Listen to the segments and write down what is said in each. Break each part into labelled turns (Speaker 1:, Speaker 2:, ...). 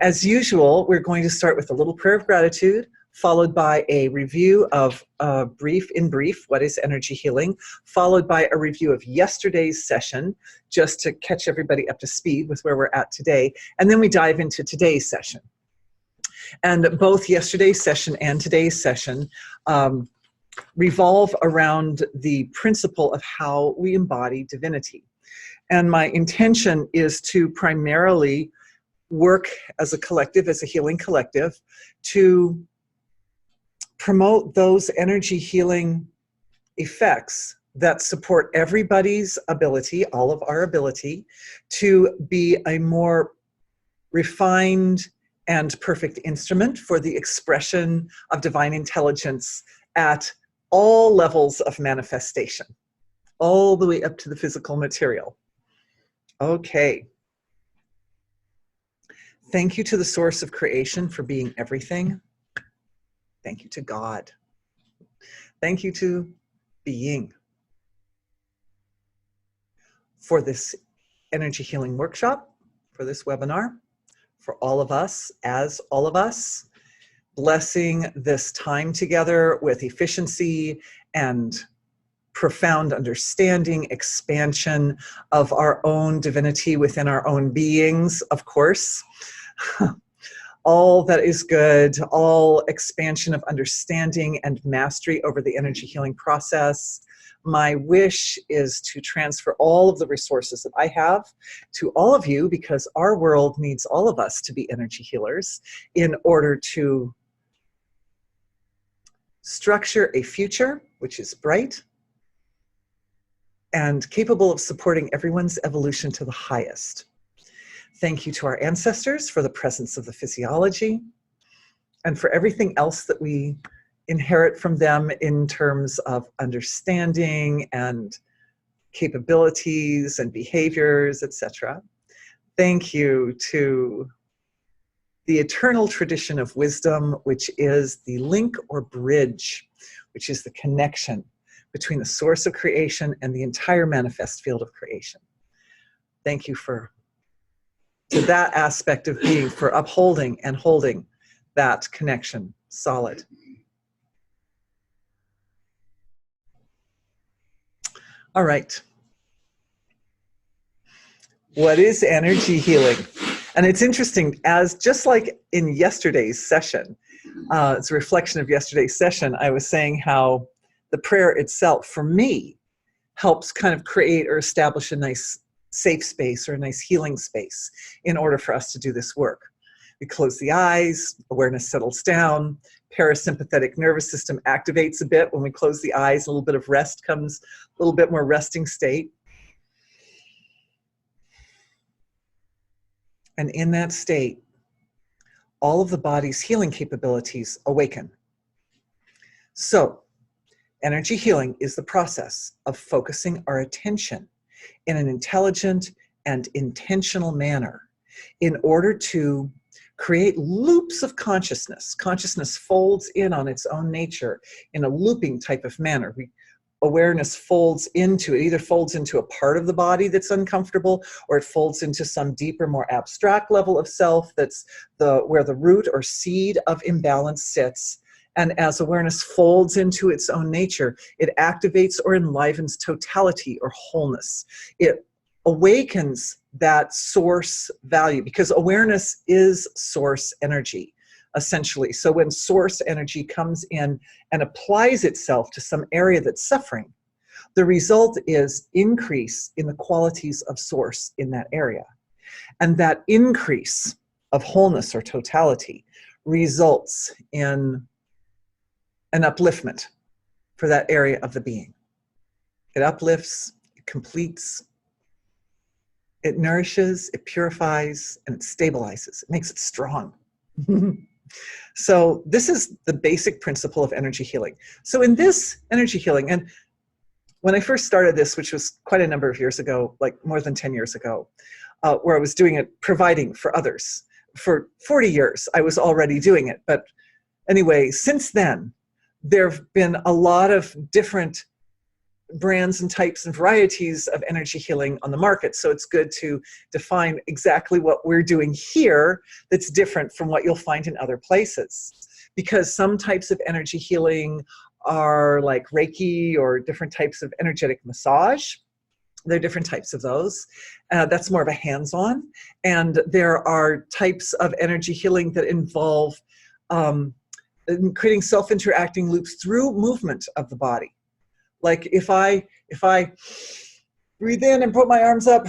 Speaker 1: as usual, we're going to start with a little prayer of gratitude, followed by a review of in brief, what is energy healing, followed by a review of yesterday's session, just to catch everybody up to speed with where we're at today, and then we dive into today's session. And both yesterday's session and today's session revolve around the principle of how we embody divinity. And my intention is to primarily work as a collective, as a healing collective, to promote those energy healing effects that support everybody's ability, all of our ability, to be a more refined and perfect instrument for the expression of divine intelligence at all levels of manifestation, all the way up to the physical material. Okay. Thank you to the source of creation for being everything. Thank you to God. Thank you to being for this energy healing workshop, for this webinar, for all of us, as all of us, blessing this time together with efficiency and profound understanding, expansion of our own divinity within our own beings, of course. All that is good, all expansion of understanding and mastery over the energy healing process. My wish is to transfer all of the resources that I have to all of you, because our world needs all of us to be energy healers in order to structure a future which is bright and capable of supporting everyone's evolution to the highest. Thank you to our ancestors for the presence of the physiology and for everything else that we inherit from them in terms of understanding and capabilities and behaviors, etc. Thank you to the eternal tradition of wisdom, which is the link or bridge, which is the connection between the source of creation and the entire manifest field of creation. Thank you to that aspect of being, for upholding and holding that connection solid. All right. What is energy healing? And it's interesting, as just like in yesterday's session, it's a reflection of yesterday's session, I was saying how the prayer itself, for me, helps kind of create or establish a nice safe space or a nice healing space in order for us to do this work. We close the eyes, awareness settles down, parasympathetic nervous system activates a bit when we close the eyes, a little bit of rest comes, a little bit more resting state. And in that state, all of the body's healing capabilities awaken. So, energy healing is the process of focusing our attention in an intelligent and intentional manner in order to create loops of consciousness. Consciousness folds in on its own nature in a looping type of manner. Awareness folds into, it either folds into a part of the body that's uncomfortable, or it folds into some deeper, more abstract level of self that's where the root or seed of imbalance sits. And as awareness folds into its own nature, it activates or enlivens totality or wholeness. It awakens that source value, because awareness is source energy, essentially. So when source energy comes in and applies itself to some area that's suffering, the result is increase in the qualities of source in that area. And that increase of wholeness or totality results in an upliftment for that area of the being. It uplifts, it completes, it nourishes, it purifies, and it stabilizes. It makes it strong. So this is the basic principle of energy healing. So in this energy healing, and when I first started this, which was quite a number of years ago, like more than 10 years ago, where I was doing it, providing for others. For 40 years, I was already doing it. But anyway, since then, there have been a lot of different brands and types and varieties of energy healing on the market. So it's good to define exactly what we're doing here that's different from what you'll find in other places. Because some types of energy healing are like Reiki or different types of energetic massage. There are different types of those. That's more of a hands-on. And there are types of energy healing that involve creating self-interacting loops through movement of the body. Like if I breathe in and put my arms up,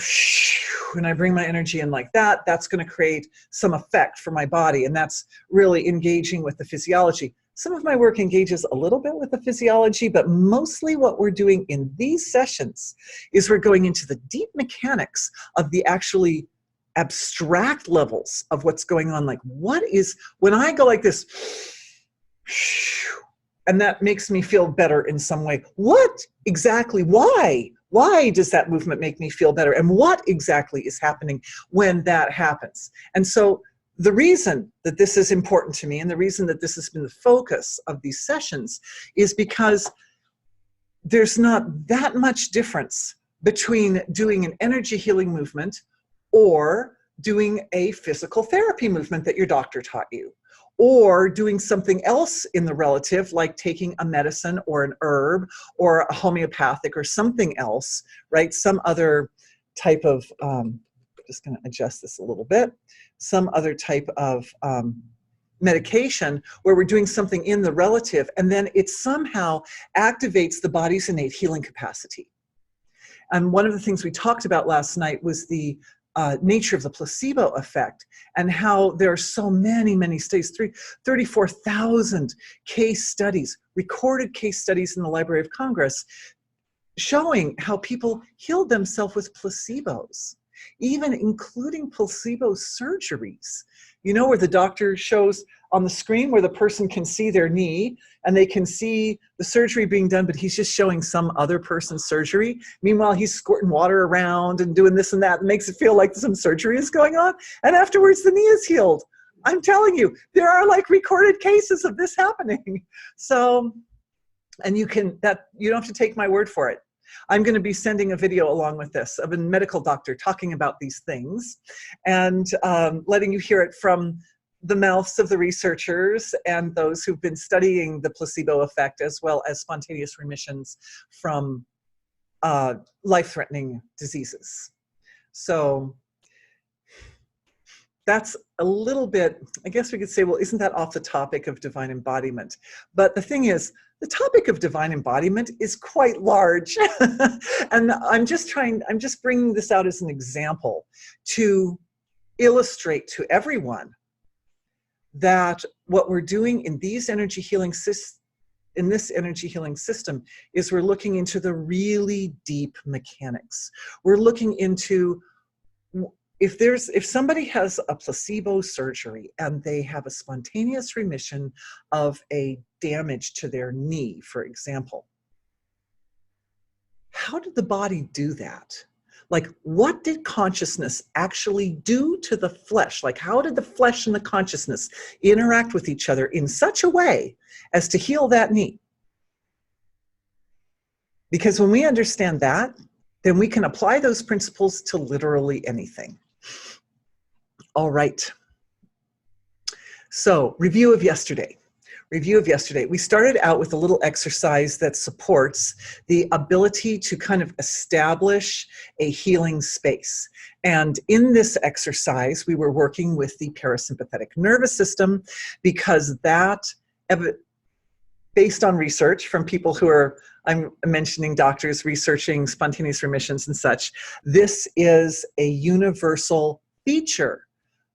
Speaker 1: and I bring my energy in like that, that's going to create some effect for my body. And that's really engaging with the physiology. Some of my work engages a little bit with the physiology, but mostly what we're doing in these sessions is we're going into the deep mechanics of the actually abstract levels of what's going on. Like what is, when I go like this, and that makes me feel better in some way. What exactly, why? Why does that movement make me feel better? And what exactly is happening when that happens? And so the reason that this is important to me and the reason that this has been the focus of these sessions is because there's not that much difference between doing an energy healing movement or doing a physical therapy movement that your doctor taught you, or doing something else in the relative, like taking a medicine or an herb or a homeopathic or something else, right? Some other type of, just gonna adjust this a little bit, some other type of medication where we're doing something in the relative and then it somehow activates the body's innate healing capacity. And one of the things we talked about last night was the nature of the placebo effect and how there are so many studies, 34,000 case studies, recorded case studies in the Library of Congress showing how people healed themselves with placebos, even including placebo surgeries. You know, where the doctor shows on the screen where the person can see their knee and they can see the surgery being done, but he's just showing some other person's surgery. Meanwhile, he's squirting water around and doing this and that. It makes it feel like some surgery is going on. And afterwards, the knee is healed. I'm telling you, there are like recorded cases of this happening. So, and you don't have to take my word for it. I'm going to be sending a video along with this of a medical doctor talking about these things and letting you hear it from the mouths of the researchers and those who've been studying the placebo effect as well as spontaneous remissions from life-threatening diseases. So that's a little bit, I guess we could say, well, isn't that off the topic of divine embodiment? But the thing is, the topic of divine embodiment is quite large. And I'm just bringing this out as an example to illustrate to everyone that what we're doing in these energy healing in this energy healing system is we're looking into the really deep mechanics. We're looking into if somebody has a placebo surgery and they have a spontaneous remission of a damage to their knee, for example, how did the body do that? Like, what did consciousness actually do to the flesh? Like, how did the flesh and the consciousness interact with each other in such a way as to heal that knee? Because when we understand that, then we can apply those principles to literally anything. All right. So, review of yesterday. We started out with a little exercise that supports the ability to kind of establish a healing space. And in this exercise, we were working with the parasympathetic nervous system because that, based on research from people who are, I'm mentioning doctors researching spontaneous remissions and such, this is a universal feature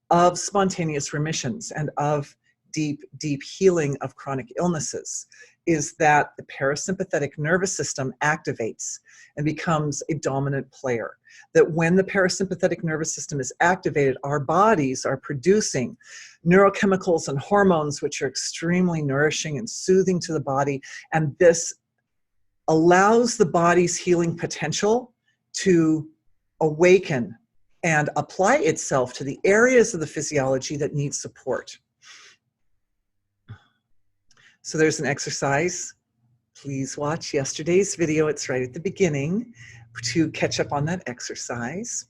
Speaker 1: of spontaneous remissions and of deep healing of chronic illnesses, is that the parasympathetic nervous system activates and becomes a dominant player. That when the parasympathetic nervous system is activated, our bodies are producing neurochemicals and hormones which are extremely nourishing and soothing to the body, and this allows the body's healing potential to awaken and apply itself to the areas of the physiology that need support. So there's an exercise. Please watch yesterday's video. It's right at the beginning to catch up on that exercise.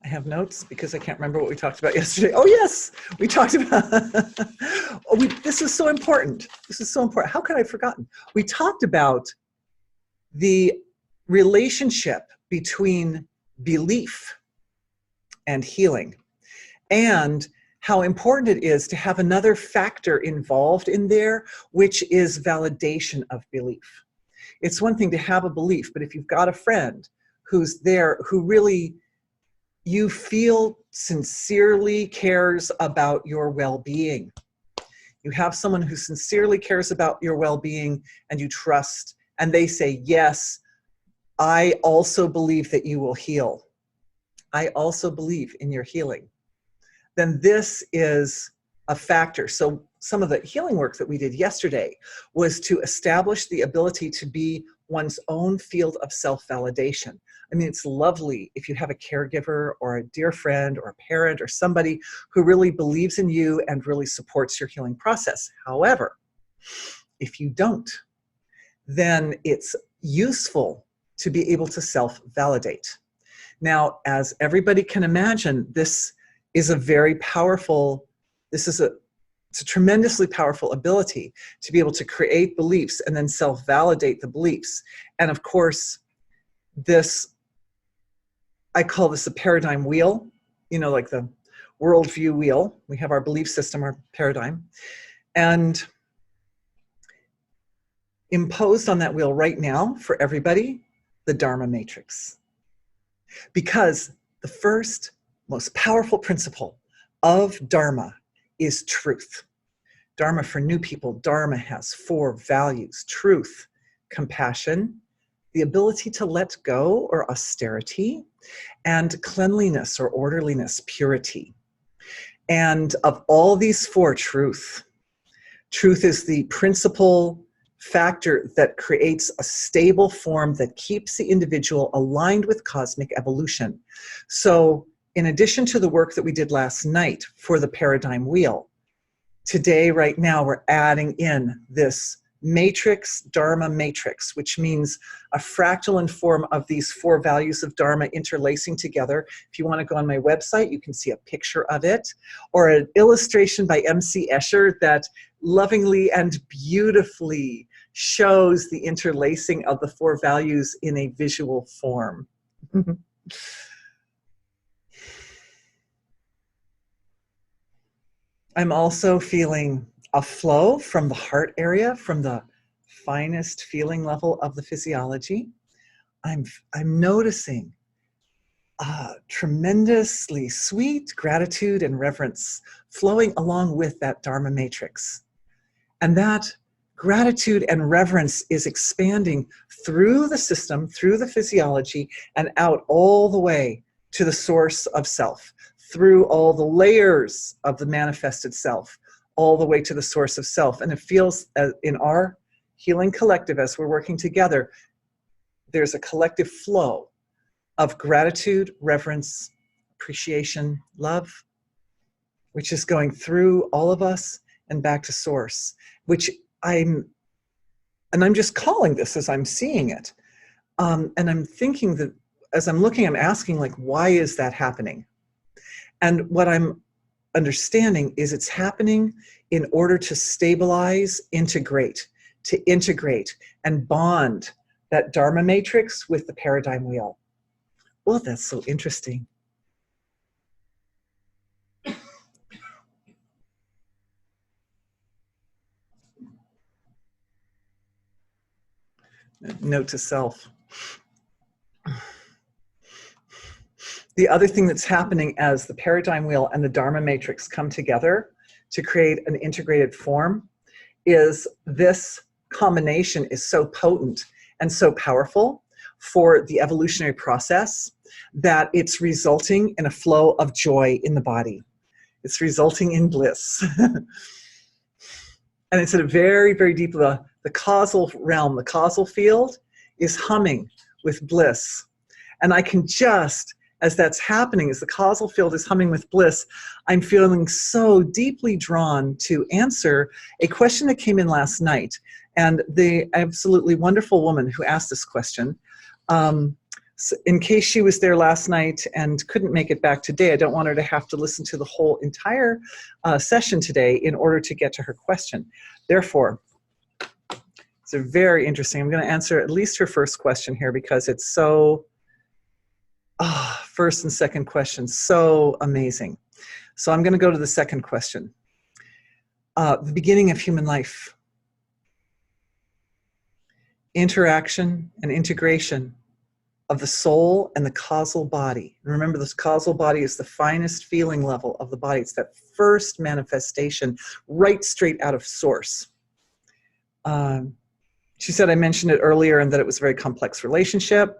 Speaker 1: I have notes because I can't remember what we talked about yesterday. Oh yes, we talked about, this is so important. This is so important. How could I have forgotten? We talked about the relationship between belief and healing, and how important it is to have another factor involved in there, which is validation of belief. It's one thing to have a belief, but if you've got a friend who's there, who really you feel sincerely cares about your well-being, you have someone who sincerely cares about your well-being and you trust, and they say, yes, I also believe that you will heal. I also believe in your healing. Then this is a factor. So some of the healing work that we did yesterday was to establish the ability to be one's own field of self-validation. I mean, it's lovely if you have a caregiver or a dear friend or a parent or somebody who really believes in you and really supports your healing process. However, if you don't, then it's useful to be able to self-validate. Now, as everybody can imagine, this is a very powerful, it's a tremendously powerful ability to be able to create beliefs and then self-validate the beliefs. And of course, this, I call this a paradigm wheel, you know, like the worldview wheel. We have our belief system, our paradigm, and imposed on that wheel right now for everybody, the Dharma matrix. Because the first most powerful principle of Dharma is truth. Dharma, for new people, Dharma has 4 values: truth, compassion, the ability to let go or austerity, and cleanliness or orderliness, purity. And of all these 4, truth is the principal factor that creates a stable form that keeps the individual aligned with cosmic evolution. So in addition to the work that we did last night for the paradigm wheel, today, right now, we're adding in this matrix, Dharma matrix, which means a fractal in form of these 4 values of Dharma interlacing together. If you want to go on my website, you can see a picture of it, or an illustration by MC Escher that lovingly and beautifully shows the interlacing of the 4 values in a visual form. I'm also feeling a flow from the heart area, from the finest feeling level of the physiology. I'm noticing tremendously sweet gratitude and reverence flowing along with that Dharma matrix. And that gratitude and reverence is expanding through the system, through the physiology, and out all the way to the source of self, through all the layers of the manifested self, all the way to the source of self. And it feels in our healing collective, as we're working together, there's a collective flow of gratitude, reverence, appreciation, love, which is going through all of us and back to source, which I'm just calling this as I'm seeing it. And I'm thinking that as I'm looking, I'm asking, like, why is that happening? And what I'm understanding is it's happening in order to stabilize, integrate and bond that Dharma matrix with the paradigm wheel. Well, that's so interesting. Note to self. The other thing that's happening as the paradigm wheel and the Dharma matrix come together to create an integrated form is this combination is so potent and so powerful for the evolutionary process that it's resulting in a flow of joy in the body. It's resulting in bliss. And it's at a very, very deep, the causal realm, the causal field is humming with bliss. And I can just, as that's happening, as the causal field is humming with bliss, I'm feeling so deeply drawn to answer a question that came in last night. And the absolutely wonderful woman who asked this question, in case she was there last night and couldn't make it back today, I don't want her to have to listen to the whole entire session today in order to get to her question. Therefore, it's very interesting. I'm going to answer at least her first question here because it's so, first and second question, so amazing. So I'm going to go to the second question. The beginning of human life. Interaction and integration of the soul and the causal body. And remember, this causal body is the finest feeling level of the body. It's that first manifestation right straight out of source. She said I mentioned it earlier and that it was a very complex relationship,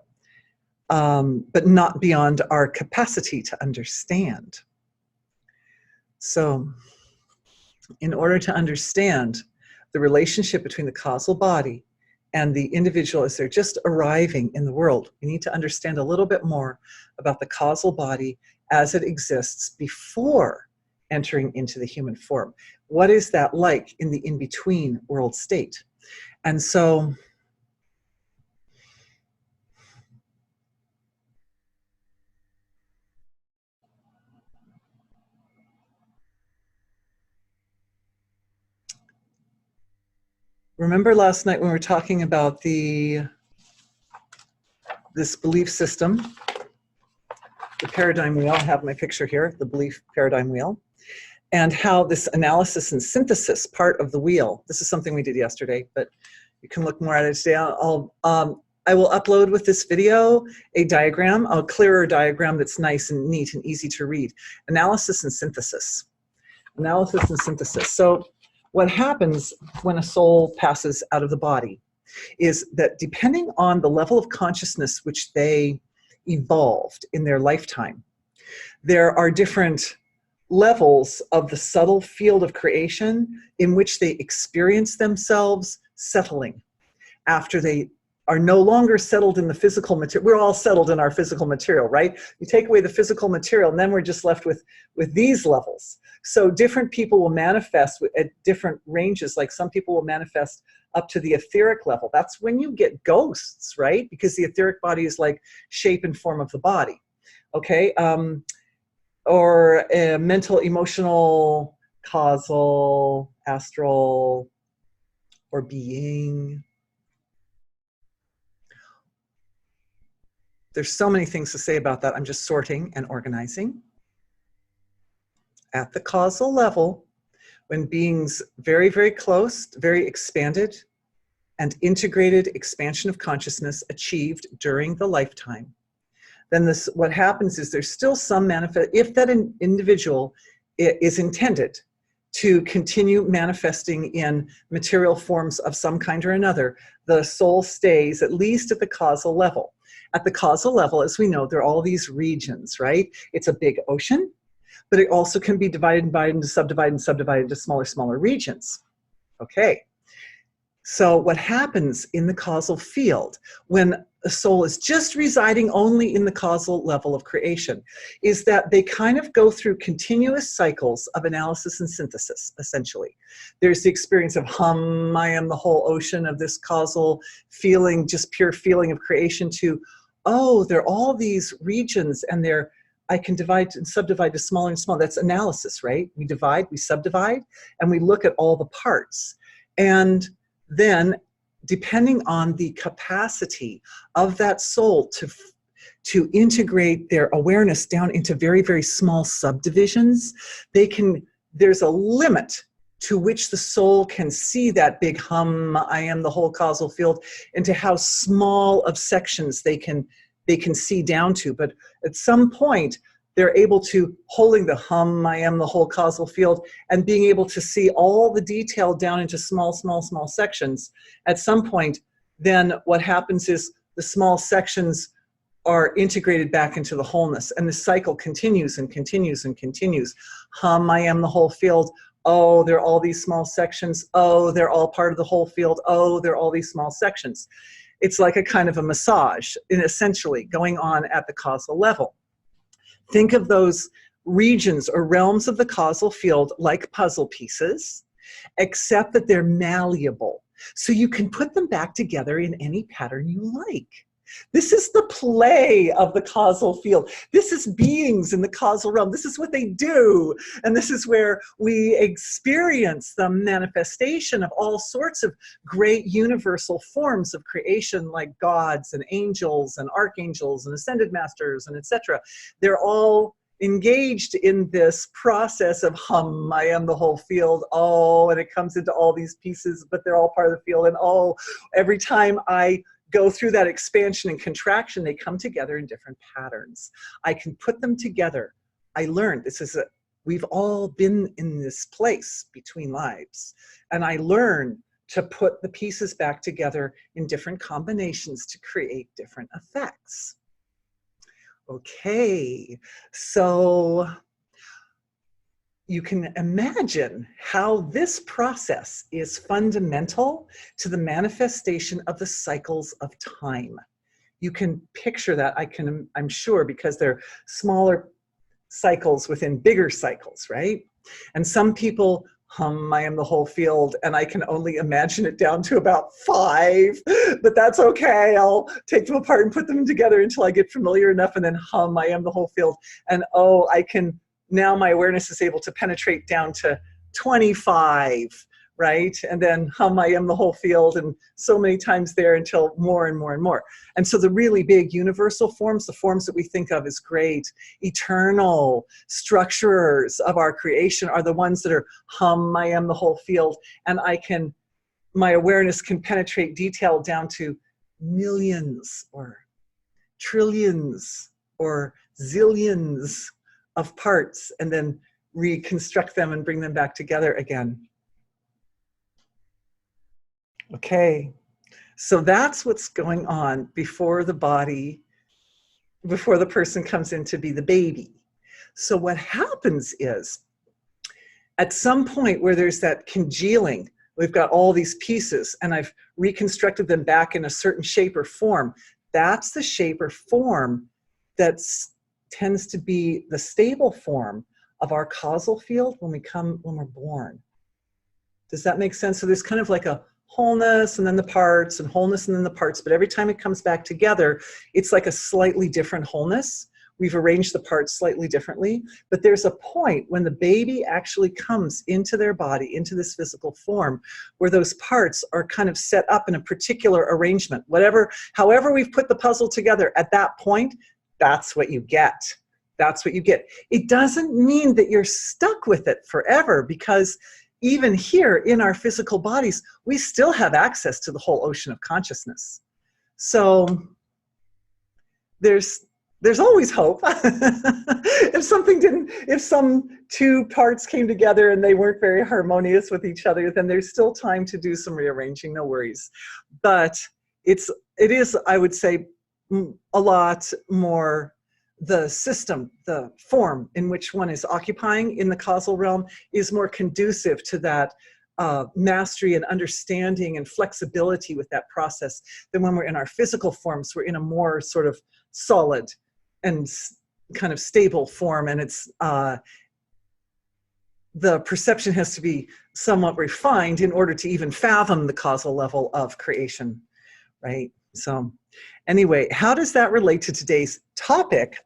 Speaker 1: but not beyond our capacity to understand. So in order to understand the relationship between the causal body and the individual as they're just arriving in the world, we need to understand a little bit more about the causal body as it exists before entering into the human form. What is that like in the in-between world state? And so remember last night when we were talking about this belief system, the paradigm wheel, I have my picture here, the belief paradigm wheel, and how this analysis and synthesis part of the wheel, this is something we did yesterday, but you can look more at it today. I will upload with this video a diagram, a clearer diagram that's nice and neat and easy to read. Analysis and synthesis. Analysis and synthesis. So what happens when a soul passes out of the body is that depending on the level of consciousness which they evolved in their lifetime, there are different levels of the subtle field of creation in which they experience themselves settling after they are no longer settled in the physical material. We're all settled in our physical material, right? You take away the physical material and then we're just left with these levels. So different people will manifest at different ranges. Like some people will manifest up to the etheric level. That's when you get ghosts, right? Because the etheric body is like shape and form of the body, okay? Or mental, emotional, causal, astral, or being. There's so many things to say about that. I'm just sorting and organizing. At the causal level, when beings very, very close, very expanded and integrated expansion of consciousness achieved during the lifetime, then what happens is there's still some manifest, if that individual is intended to continue manifesting in material forms of some kind or another, the soul stays at least at the causal level. At the causal level, as we know, there are all these regions, right? It's a big ocean, but it also can be divided and subdivided into smaller regions. Okay. So what happens in the causal field when a soul is just residing only in the causal level of creation is that they kind of go through continuous cycles of analysis and synthesis, essentially. There's the experience of I am the whole ocean of this causal feeling, just pure feeling of creation, to, oh, there are all these regions and I can divide and subdivide to smaller and smaller. That's analysis, right? We divide, we subdivide, and we look at all the parts. And then, depending on the capacity of that soul to integrate their awareness down into very, very small subdivisions, there's a limit to which the soul can see that big I am the whole causal field, into how small of sections they can see down to. But at some point, they're able to, holding the I am the whole causal field, and being able to see all the detail down into small sections. At some point, then what happens is the small sections are integrated back into the wholeness, and the cycle continues and continues and continues. I am the whole field. Oh, there are all these small sections. Oh, they're all part of the whole field. Oh, there are all these small sections. It's like a kind of a massage, essentially, going on at the causal level. Think of those regions or realms of the causal field like puzzle pieces, except that they're malleable. So you can put them back together in any pattern you like. This is the play of the causal field. This is beings in the causal realm. This is what they do. And this is where we experience the manifestation of all sorts of great universal forms of creation, like gods and angels and archangels and ascended masters and etc. They're all engaged in this process of I am the whole field. Oh, and it comes into all these pieces, but they're all part of the field. And oh, every time I go through that expansion and contraction, they come together in different patterns. I can put them together. I learned we've all been in this place between lives. And I learned to put the pieces back together in different combinations to create different effects. Okay, so you can imagine how this process is fundamental to the manifestation of the cycles of time. You can picture that, I'm sure, because they're smaller cycles within bigger cycles, right? And some people I am the whole field, and I can only imagine it down to about 5, but that's okay. I'll take them apart and put them together until I get familiar enough, and then I am the whole field. And oh, now my awareness is able to penetrate down to 25, right? And then I am the whole field, and so many times there until more and more and more. And so the really big universal forms, the forms that we think of as great, eternal structurers of our creation, are the ones that are I am the whole field. And my awareness can penetrate detail down to millions or trillions or zillions of parts, and then reconstruct them and bring them back together again. Okay, so that's what's going on before the person comes in to be the baby. So what happens is, at some point where there's that congealing, we've got all these pieces and I've reconstructed them back in a certain shape or form. That's the shape or form that tends to be the stable form of our causal field when we're born. Does that make sense? So there's kind of like a wholeness and then the parts, and wholeness and then the parts, but every time it comes back together, it's like a slightly different wholeness. We've arranged the parts slightly differently, but there's a point when the baby actually comes into their body, into this physical form, where those parts are kind of set up in a particular arrangement. However we've put the puzzle together at that point, that's what you get. That's what you get. It doesn't mean that you're stuck with it forever, because even here in our physical bodies, we still have access to the whole ocean of consciousness. So there's always hope. If some two parts came together and they weren't very harmonious with each other, then there's still time to do some rearranging, no worries. But it is, I would say, a lot more the system, the form in which one is occupying in the causal realm is more conducive to that mastery and understanding and flexibility with that process than when we're in our physical forms. We're in a more sort of solid and kind of stable form, and it's the perception has to be somewhat refined in order to even fathom the causal level of creation, right? So anyway, how does that relate to today's topic?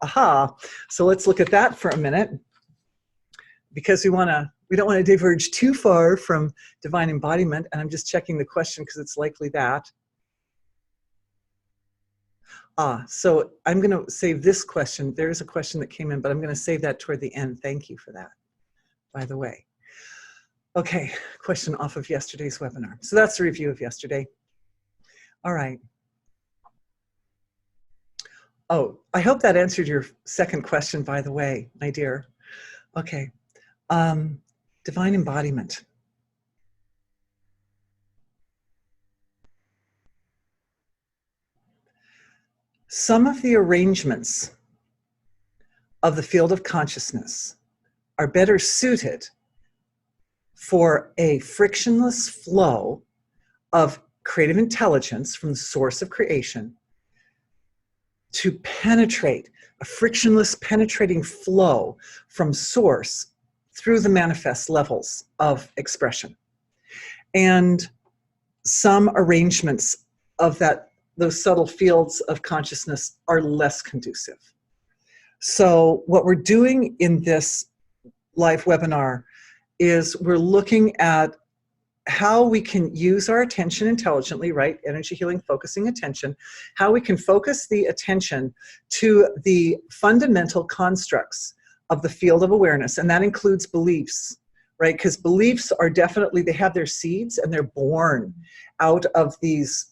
Speaker 1: So let's look at that for a minute, because we don't want to diverge too far from divine embodiment. And I'm just checking the question because it's likely that. So I'm going to save this question. There is a question that came in, but I'm going to save that toward the end. Thank you for that, by the way. Okay, question off of yesterday's webinar. So that's a review of yesterday. All right. Oh, I hope that answered your second question, by the way, my dear. Okay, divine embodiment. Some of the arrangements of the field of consciousness are better suited for a frictionless flow of creative intelligence from the source of creation to penetrate, a frictionless penetrating flow from source through the manifest levels of expression. And some arrangements of those subtle fields of consciousness are less conducive. So what we're doing in this live webinar is we're looking at how we can use our attention intelligently, right? Energy healing, focusing attention, how we can focus the attention to the fundamental constructs of the field of awareness. And that includes beliefs, right? Because beliefs are definitely, they have their seeds and they're born out of these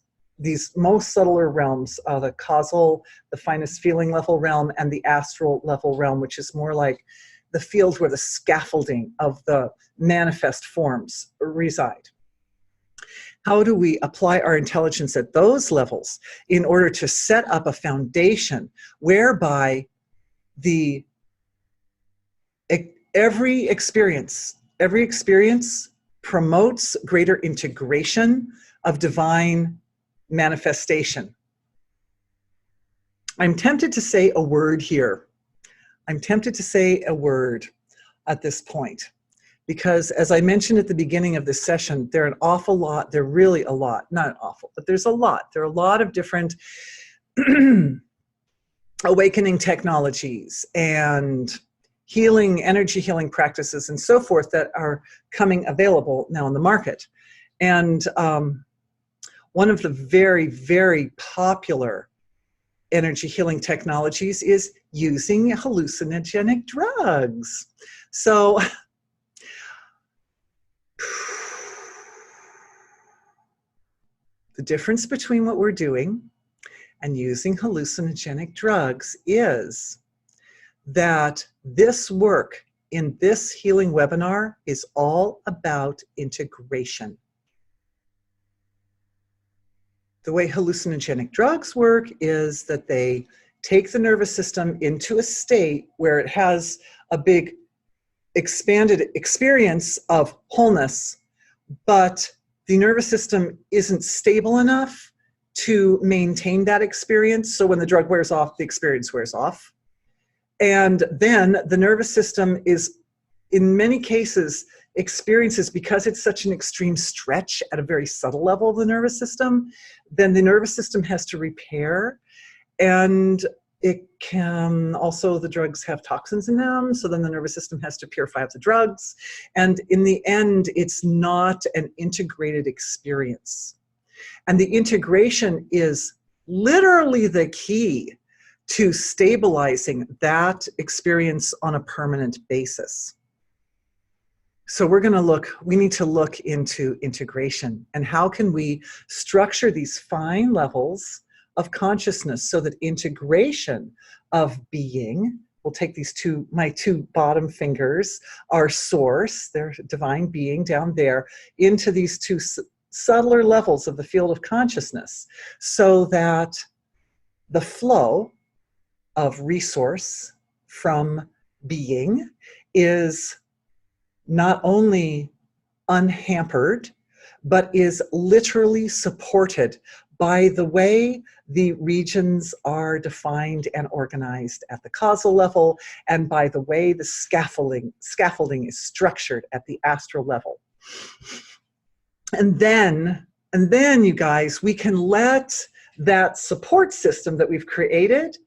Speaker 1: most subtler realms, the causal, the finest feeling level realm, and the astral level realm, which is more like the field where the scaffolding of the manifest forms reside. How do we apply our intelligence at those levels in order to set up a foundation whereby every experience promotes greater integration of divine manifestation? I'm tempted to say a word here. I'm tempted to say a word at this point, because as I mentioned at the beginning of this session, there are really a lot, not awful, but there's a lot. There are a lot of different awakening technologies and energy healing practices and so forth that are coming available now in the market. And one of the very, very popular energy healing technologies is using hallucinogenic drugs. So the difference between what we're doing and using hallucinogenic drugs is that this work in this healing webinar is all about integration. The way hallucinogenic drugs work is that they take the nervous system into a state where it has a big expanded experience of wholeness, but the nervous system isn't stable enough to maintain that experience. So when the drug wears off, the experience wears off. And then the nervous system is, in many cases, experiences, because it's such an extreme stretch at a very subtle level of the nervous system, then the nervous system has to repair. And it can also, the drugs have toxins in them, so then the nervous system has to purify the drugs. And in the end, it's not an integrated experience. And the integration is literally the key to stabilizing that experience on a permanent basis. So we need to look into integration and how can we structure these fine levels of consciousness so that integration of being, we'll take my two bottom fingers, our source, their divine being down there, into these two subtler levels of the field of consciousness, so that the flow of resource from being is not only unhampered, but is literally supported by the way the regions are defined and organized at the causal level, and by the way the scaffolding is structured at the astral level. And then you guys, we can let that support system that we've created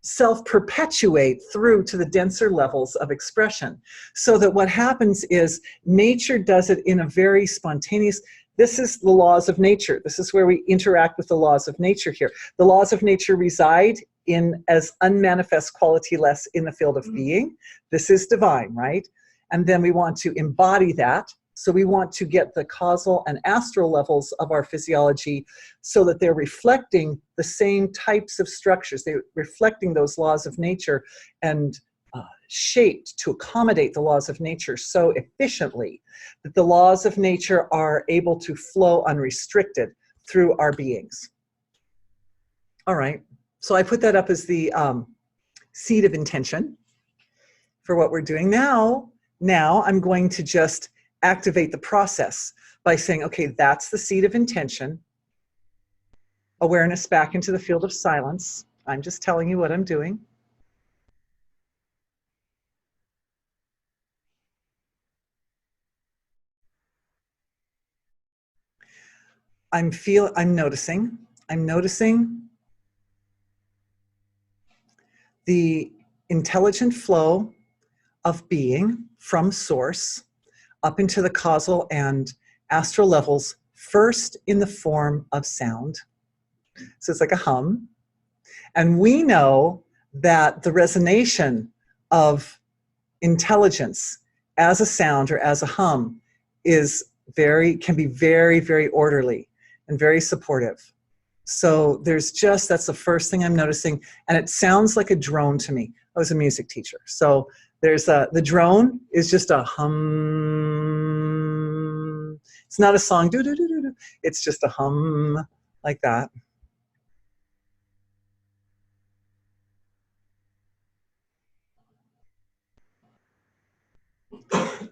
Speaker 1: self-perpetuate through to the denser levels of expression, so that what happens is nature does it in a very spontaneous. This is the laws of nature. This is where we interact with the laws of nature here. The laws of nature reside in as unmanifest quality-less in the field of being. This is divine, right? And then we want to embody that. So we want to get the causal and astral levels of our physiology so that they're reflecting the same types of structures. They're reflecting those laws of nature and shaped to accommodate the laws of nature so efficiently that the laws of nature are able to flow unrestricted through our beings. All right, so I put that up as the seed of intention for what we're doing now. Now I'm going to just activate the process by saying, okay, that's the seed of intention. Awareness back into the field of silence. I'm just telling you what I'm doing. I'm noticing the intelligent flow of being from source up into the causal and astral levels, first in the form of sound. So it's like a hum. And we know that the resonation of intelligence as a sound or as a hum can be very, very orderly and very supportive. So that's the first thing I'm noticing. And it sounds like a drone to me. I was a music teacher. So the drone is just a hum. It's not a song, do, do, do, do, do. It's just a hum like that.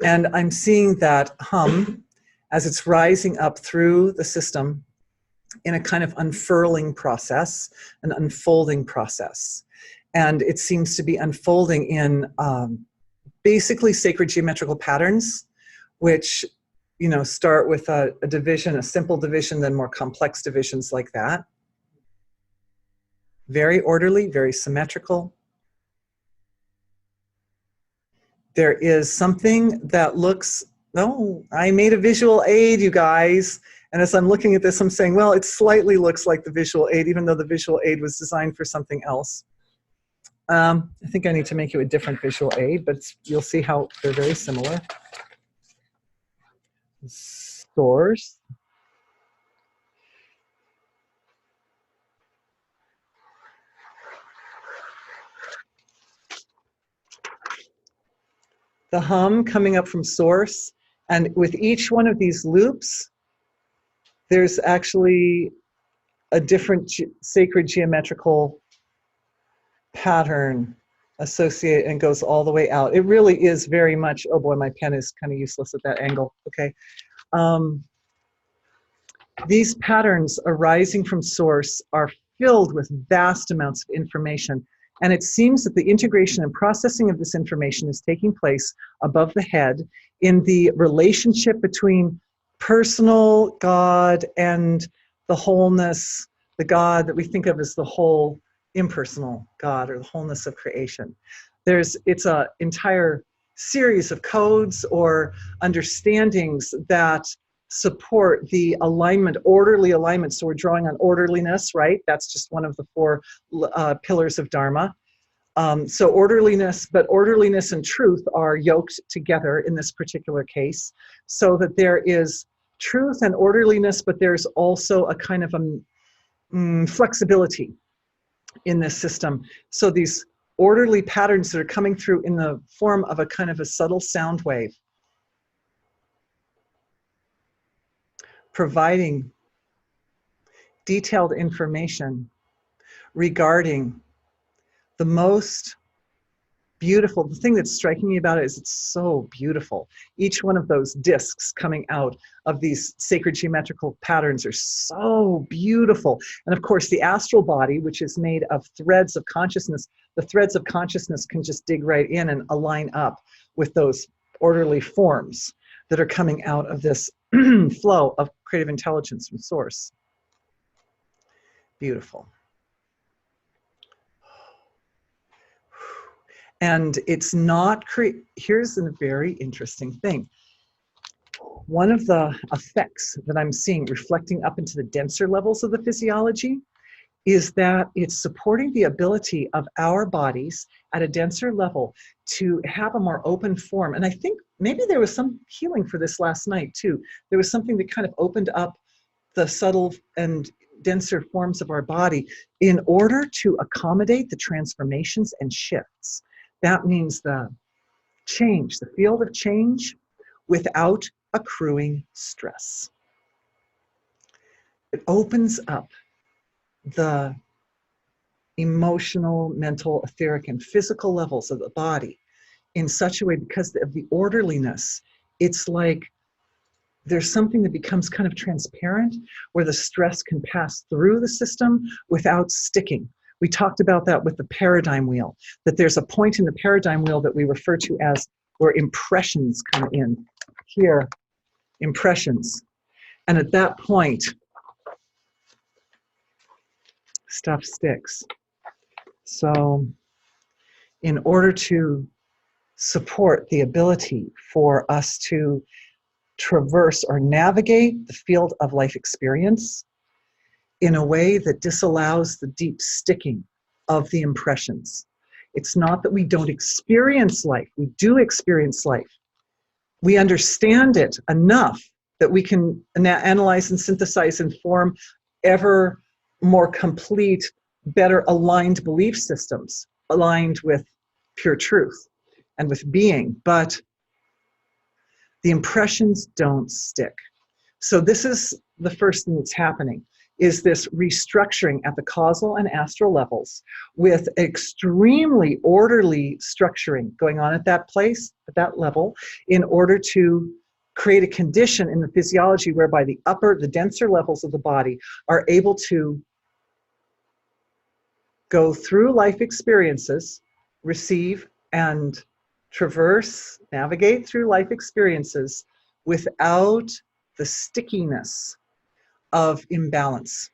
Speaker 1: And I'm seeing that hum as it's rising up through the system in a kind of unfurling process, an unfolding process. And it seems to be unfolding in basically sacred geometrical patterns, which start with a division, a simple division, then more complex divisions like that. Very orderly, very symmetrical. There is something that looks, I made a visual aid, you guys. And as I'm looking at this, I'm saying, well, it slightly looks like the visual aid, even though the visual aid was designed for something else. I think I need to make you a different visual aid, but you'll see how they're very similar. Source. The hum coming up from source. And with each one of these loops, there's actually a different sacred geometrical pattern associated and goes all the way out. It really is very much, oh boy, my pen is kind of useless at that angle. Okay. These patterns arising from source are filled with vast amounts of information. And it seems that the integration and processing of this information is taking place above the head in the relationship between personal God and the wholeness, the God that we think of as the whole impersonal God or the wholeness of creation. It's an entire series of codes or understandings that support the alignment, orderly alignment. So we're drawing on orderliness, right? That's just one of the four pillars of Dharma. So orderliness, but orderliness and truth are yoked together in this particular case, so that there is truth and orderliness, but there's also a kind of flexibility in this system. So these orderly patterns that are coming through in the form of a kind of a subtle sound wave, providing detailed information regarding the most beautiful, the thing that's striking me about it is it's so beautiful. Each one of those discs coming out of these sacred geometrical patterns are so beautiful. And of course, the astral body, which is made of threads of consciousness, the threads of consciousness can just dig right in and align up with those orderly forms that are coming out of this flow of creative intelligence from source. Beautiful. And it's not, here's a very interesting thing. One of the effects that I'm seeing reflecting up into the denser levels of the physiology is that it's supporting the ability of our bodies at a denser level to have a more open form. And I think maybe there was some healing for this last night too. There was something that kind of opened up the subtle and denser forms of our body in order to accommodate the transformations and shifts. That means the change, the field of change without accruing stress. It opens up the emotional, mental, etheric, and physical levels of the body in such a way, because of the orderliness, it's like there's something that becomes kind of transparent where the stress can pass through the system without sticking, We talked about that with the paradigm wheel, that there's a point in the paradigm wheel that we refer to as where impressions come in. Here, impressions. And at that point, stuff sticks. So in order to support the ability for us to traverse or navigate the field of life experience in a way that disallows the deep sticking of the impressions. It's not that we don't experience life. We do experience life. We understand it enough that we can analyze and synthesize and form ever more complete, better aligned belief systems, aligned with pure truth and with being. But the impressions don't stick. So this is the first thing that's happening, is this restructuring at the causal and astral levels with extremely orderly structuring going on at that place, at that level, in order to create a condition in the physiology whereby the denser levels of the body are able to go through life experiences, receive and traverse, navigate through life experiences without the stickiness of imbalance.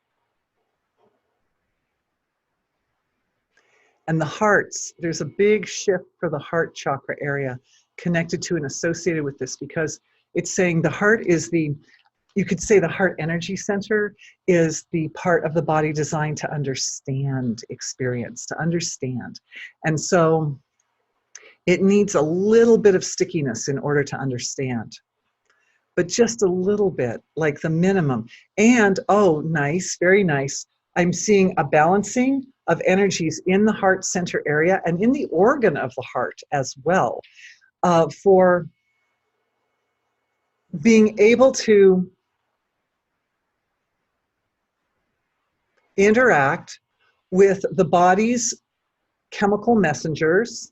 Speaker 1: And the hearts, there's a big shift for the heart chakra area connected to and associated with this, because it's saying the heart is you could say the heart energy center is the part of the body designed to understand experience, to understand. And so it needs a little bit of stickiness in order to understand, but just a little bit, like the minimum. And, oh, nice, very nice. I'm seeing a balancing of energies in the heart center area and in the organ of the heart as well, for being able to interact with the body's chemical messengers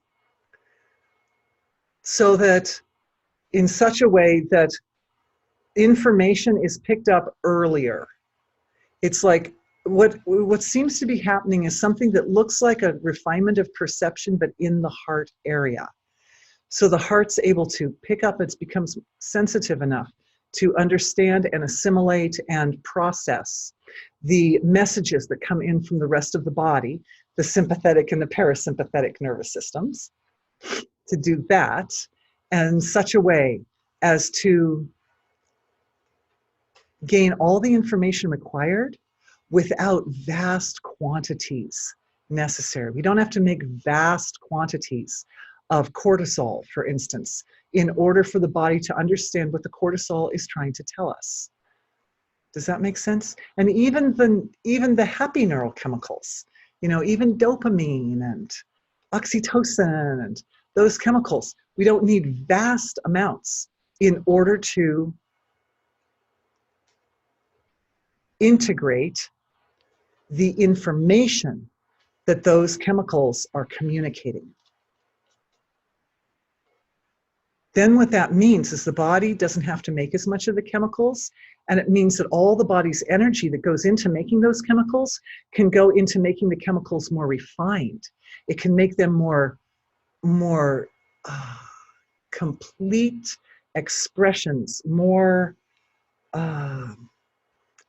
Speaker 1: so that in such a way that information is picked up earlier. It's like what seems to be happening is something that looks like a refinement of perception, but in the heart area. So the heart's able to pick up, it becomes sensitive enough to understand and assimilate and process the messages that come in from the rest of the body, the sympathetic and the parasympathetic nervous systems, to do that in such a way as to gain all the information required without vast quantities necessary. We don't have to make vast quantities of cortisol, for instance, in order for the body to understand what the cortisol is trying to tell us. Does that make sense? And even the happy neurochemicals, even dopamine and oxytocin and those chemicals, we don't need vast amounts in order to integrate the information that those chemicals are communicating. Then what that means is the body doesn't have to make as much of the chemicals, and it means that all the body's energy that goes into making those chemicals can go into making the chemicals more refined. It can make them more complete expressions, more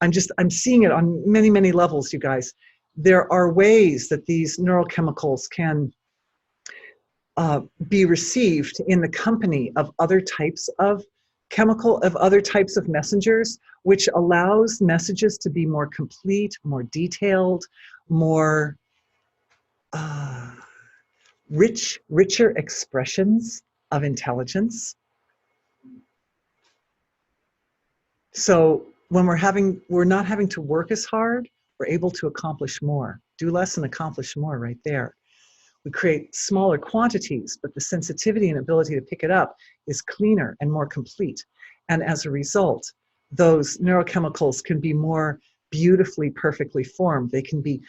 Speaker 1: I'm seeing it on many, many levels, you guys. There are ways that these neurochemicals can be received in the company of other types of other types of messengers, which allows messages to be more complete, more detailed, more richer expressions of intelligence. So when we're not having to work as hard, we're able to accomplish more. Do less and accomplish more right there. We create smaller quantities, but the sensitivity and ability to pick it up is cleaner and more complete. And as a result, those neurochemicals can be more beautifully, perfectly formed. They can be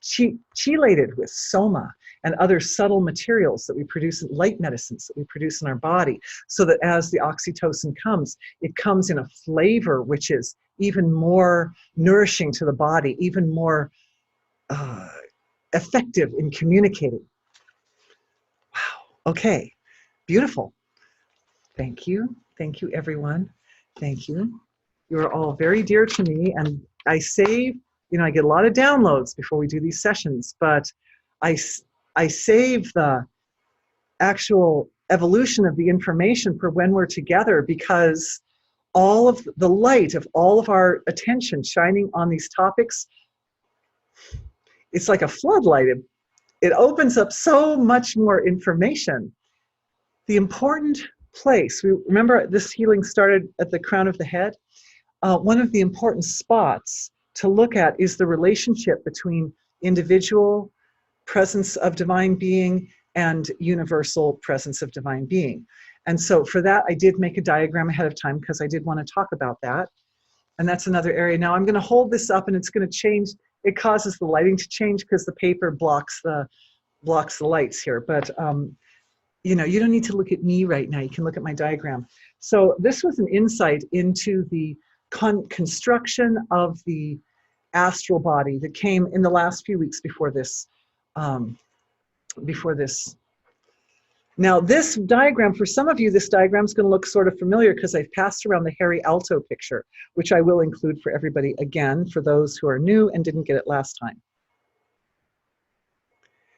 Speaker 1: chelated with soma and other subtle materials that we produce, light medicines that we produce in our body, so that as the oxytocin comes, it comes in a flavor which is even more nourishing to the body, even more effective in communicating. Wow. Okay. Beautiful. Thank you. Thank you, everyone. Thank you. You're all very dear to me, and I save, I get a lot of downloads before we do these sessions, but I save the actual evolution of the information for when we're together, because all of the light of all of our attention shining on these topics, it's like a floodlight. It opens up so much more information. The important place, remember this healing started at the crown of the head. One of the important spots to look at is the relationship between individual presence of divine being and universal presence of divine being. And so for that, I did make a diagram ahead of time because I did want to talk about that. And that's another area. Now I'm going to hold this up and it's going to change. It causes the lighting to change because the paper blocks the lights here. But you don't need to look at me right now. You can look at my diagram. So this was an insight into the construction of the astral body that came in the last few weeks before this. Now this diagram, for some of you, this diagram is going to look sort of familiar because I've passed around the Harry Alto picture, which I will include for everybody again, for those who are new and didn't get it last time.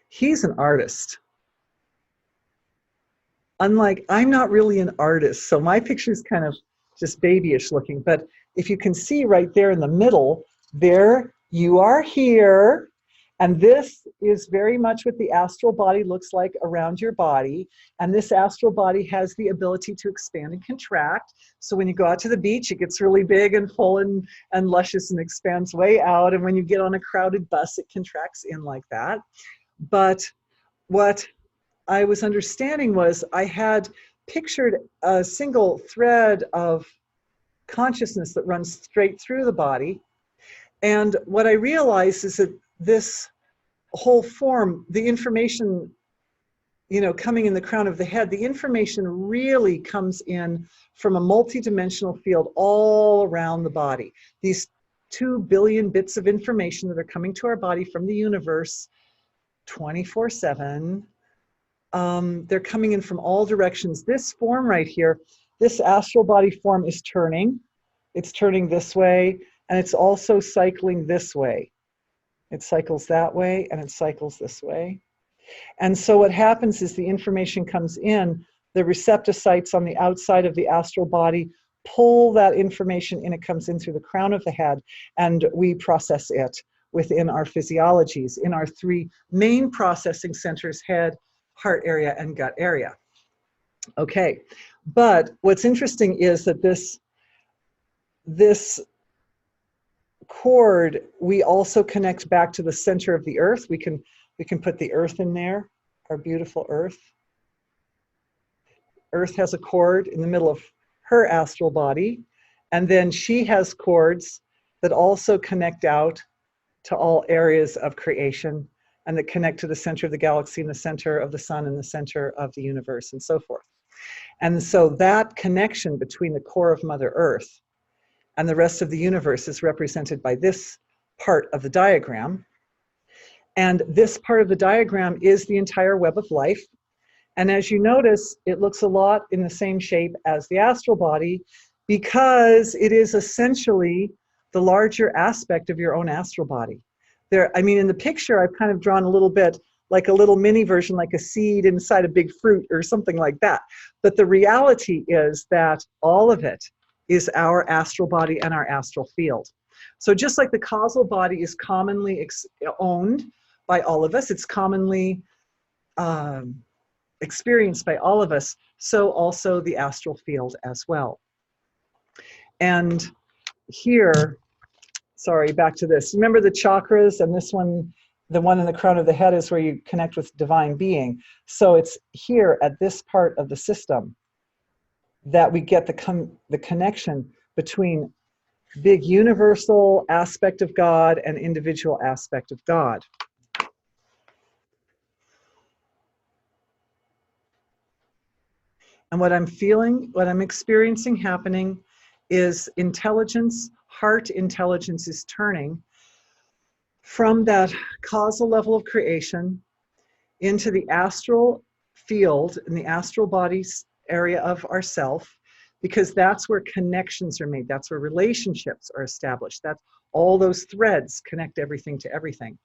Speaker 1: He's an artist. Unlike, I'm not really an artist, so my picture is kind of just babyish looking, but if you can see right there in the middle, there you are here, and this is very much what the astral body looks like around your body, and this astral body has the ability to expand and contract. So when you go out to the beach, it gets really big and full and luscious and expands way out, and when you get on a crowded bus, it contracts in like that. But what I was understanding was I had pictured a single thread of consciousness that runs straight through the body. And what I realized is that this whole form, the information, coming in the crown of the head, the information really comes in from a multi-dimensional field all around the body. These 2 billion bits of information that are coming to our body from the universe 24/7. They're coming in from all directions. This form right here, this astral body form is turning. It's turning this way, and it's also cycling this way. It cycles that way, and it cycles this way. And so what happens is the information comes in, the receptocytes on the outside of the astral body pull that information in, it comes in through the crown of the head, and we process it within our physiologies, in our 3 main processing centers, head, heart area, and gut area. Okay, but what's interesting is that this cord, we also connect back to the center of the earth. We can put the earth in there, our beautiful earth. Earth has a cord in the middle of her astral body, and then she has cords that also connect out to all areas of creation, and that connect to the center of the galaxy and the center of the sun and the center of the universe and so forth. And so that connection between the core of Mother Earth and the rest of the universe is represented by this part of the diagram. And this part of the diagram is the entire web of life. And as you notice, it looks a lot in the same shape as the astral body, because it is essentially the larger aspect of your own astral body. In the picture, I've kind of drawn a little bit like a little mini version, like a seed inside a big fruit or something like that. But the reality is that all of it is our astral body and our astral field. So just like the causal body is commonly owned by all of us, it's commonly experienced by all of us, so also the astral field as well. And here, sorry, back to this. Remember the chakras, and this one, the one in the crown of the head, is where you connect with divine being. So it's here at this part of the system that we get the connection between big universal aspect of God and individual aspect of God. And what I'm feeling, what I'm experiencing happening is intelligence, heart intelligence is turning from that causal level of creation into the astral field, in the astral body area of ourself, because that's where connections are made. That's where relationships are established. That's all those threads connect everything to everything.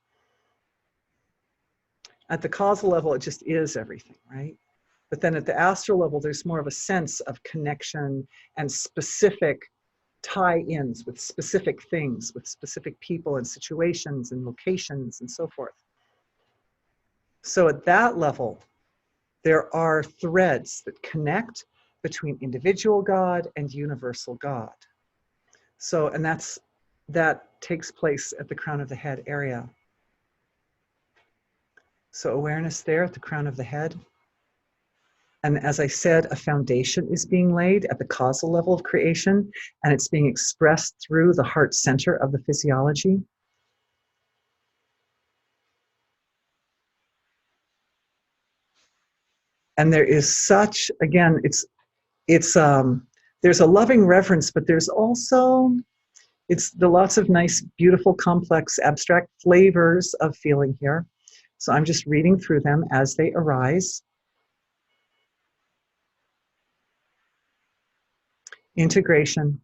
Speaker 1: At the causal level, it just is everything, right? But then at the astral level, there's more of a sense of connection and specific tie-ins with specific things, with specific people and situations and locations and so forth. So at that level, there are threads that connect between individual God and universal God. So, and that takes place at the crown of the head area. So awareness there at the crown of the head. And as I said, a foundation is being laid at the causal level of creation, and it's being expressed through the heart center of the physiology. And there is such, again, there's a loving reverence, but there's also, it's the lots of nice, beautiful, complex, abstract flavors of feeling here. So I'm just reading through them as they arise. Integration,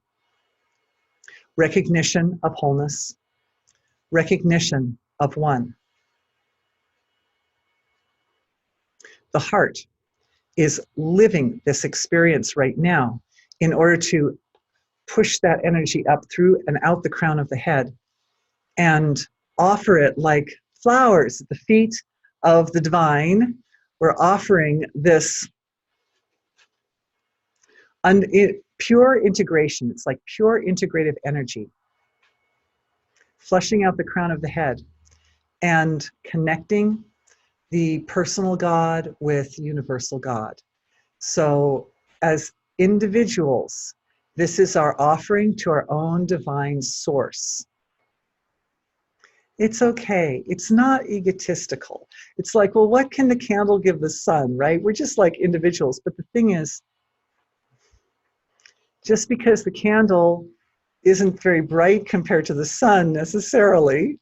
Speaker 1: recognition of wholeness, recognition of one. The heart is living this experience right now in order to push that energy up through and out the crown of the head and offer it like flowers at the feet of the divine. We're offering this pure integration. It's like pure integrative energy, flushing out the crown of the head and connecting the personal God with universal God. So as individuals, this is our offering to our own divine source. It's okay. It's not egotistical. It's like, well, what can the candle give the sun, right? We're just like individuals. But the thing is, just because the candle isn't very bright compared to the sun necessarily,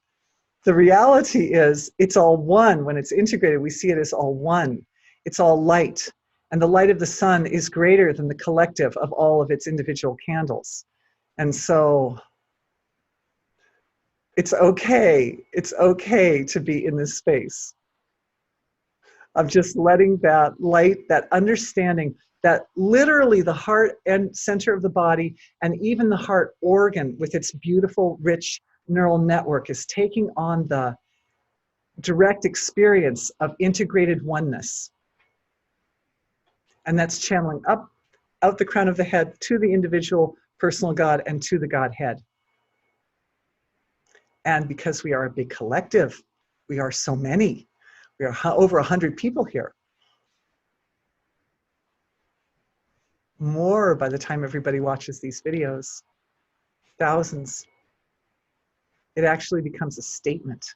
Speaker 1: the reality is it's all one. When it's integrated, we see it as all one. It's all light. And the light of the sun is greater than the collective of all of its individual candles. And so it's okay. It's okay to be in this space of just letting that light, that understanding, that literally the heart and center of the body and even the heart organ with its beautiful, rich neural network is taking on the direct experience of integrated oneness. And that's channeling up, out the crown of the head to the individual personal God and to the Godhead. And because we are a big collective, we are so many. We are over 100 people here. More by the time everybody watches these videos. Thousands. It actually becomes a statement,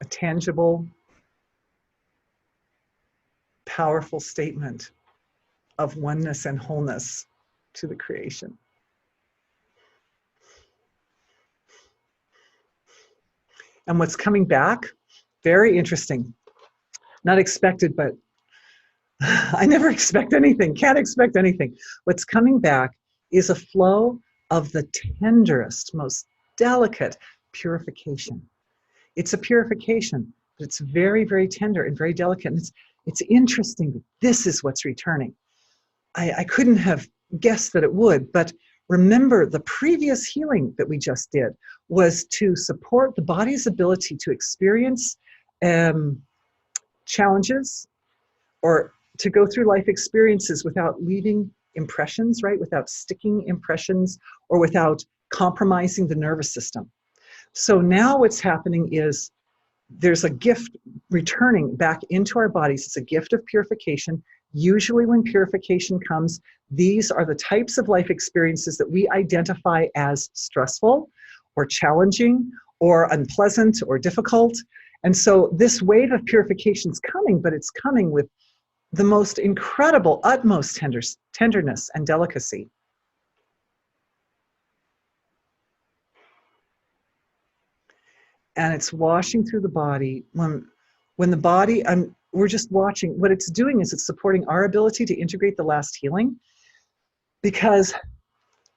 Speaker 1: a tangible, powerful statement of oneness and wholeness to the creation. And what's coming back, very interesting. Not expected, but I never expect anything, can't expect anything. What's coming back is a flow of the tenderest, most delicate purification. It's a purification, but it's very, very tender and very delicate. And it's interesting that this is what's returning. I couldn't have guessed that it would, but remember the previous healing that we just did was to support the body's ability to experience challenges or to go through life experiences without leaving impressions, right? Without sticking impressions or without compromising the nervous system. So now what's happening is there's a gift returning back into our bodies. It's a gift of purification. Usually when purification comes, these are the types of life experiences that we identify as stressful or challenging or unpleasant or difficult. And so this wave of purification is coming, but it's coming with the most incredible, utmost tenderness and delicacy. and it's washing through the body. When the body, we're just watching. What it's doing is it's supporting our ability to integrate the last healing, because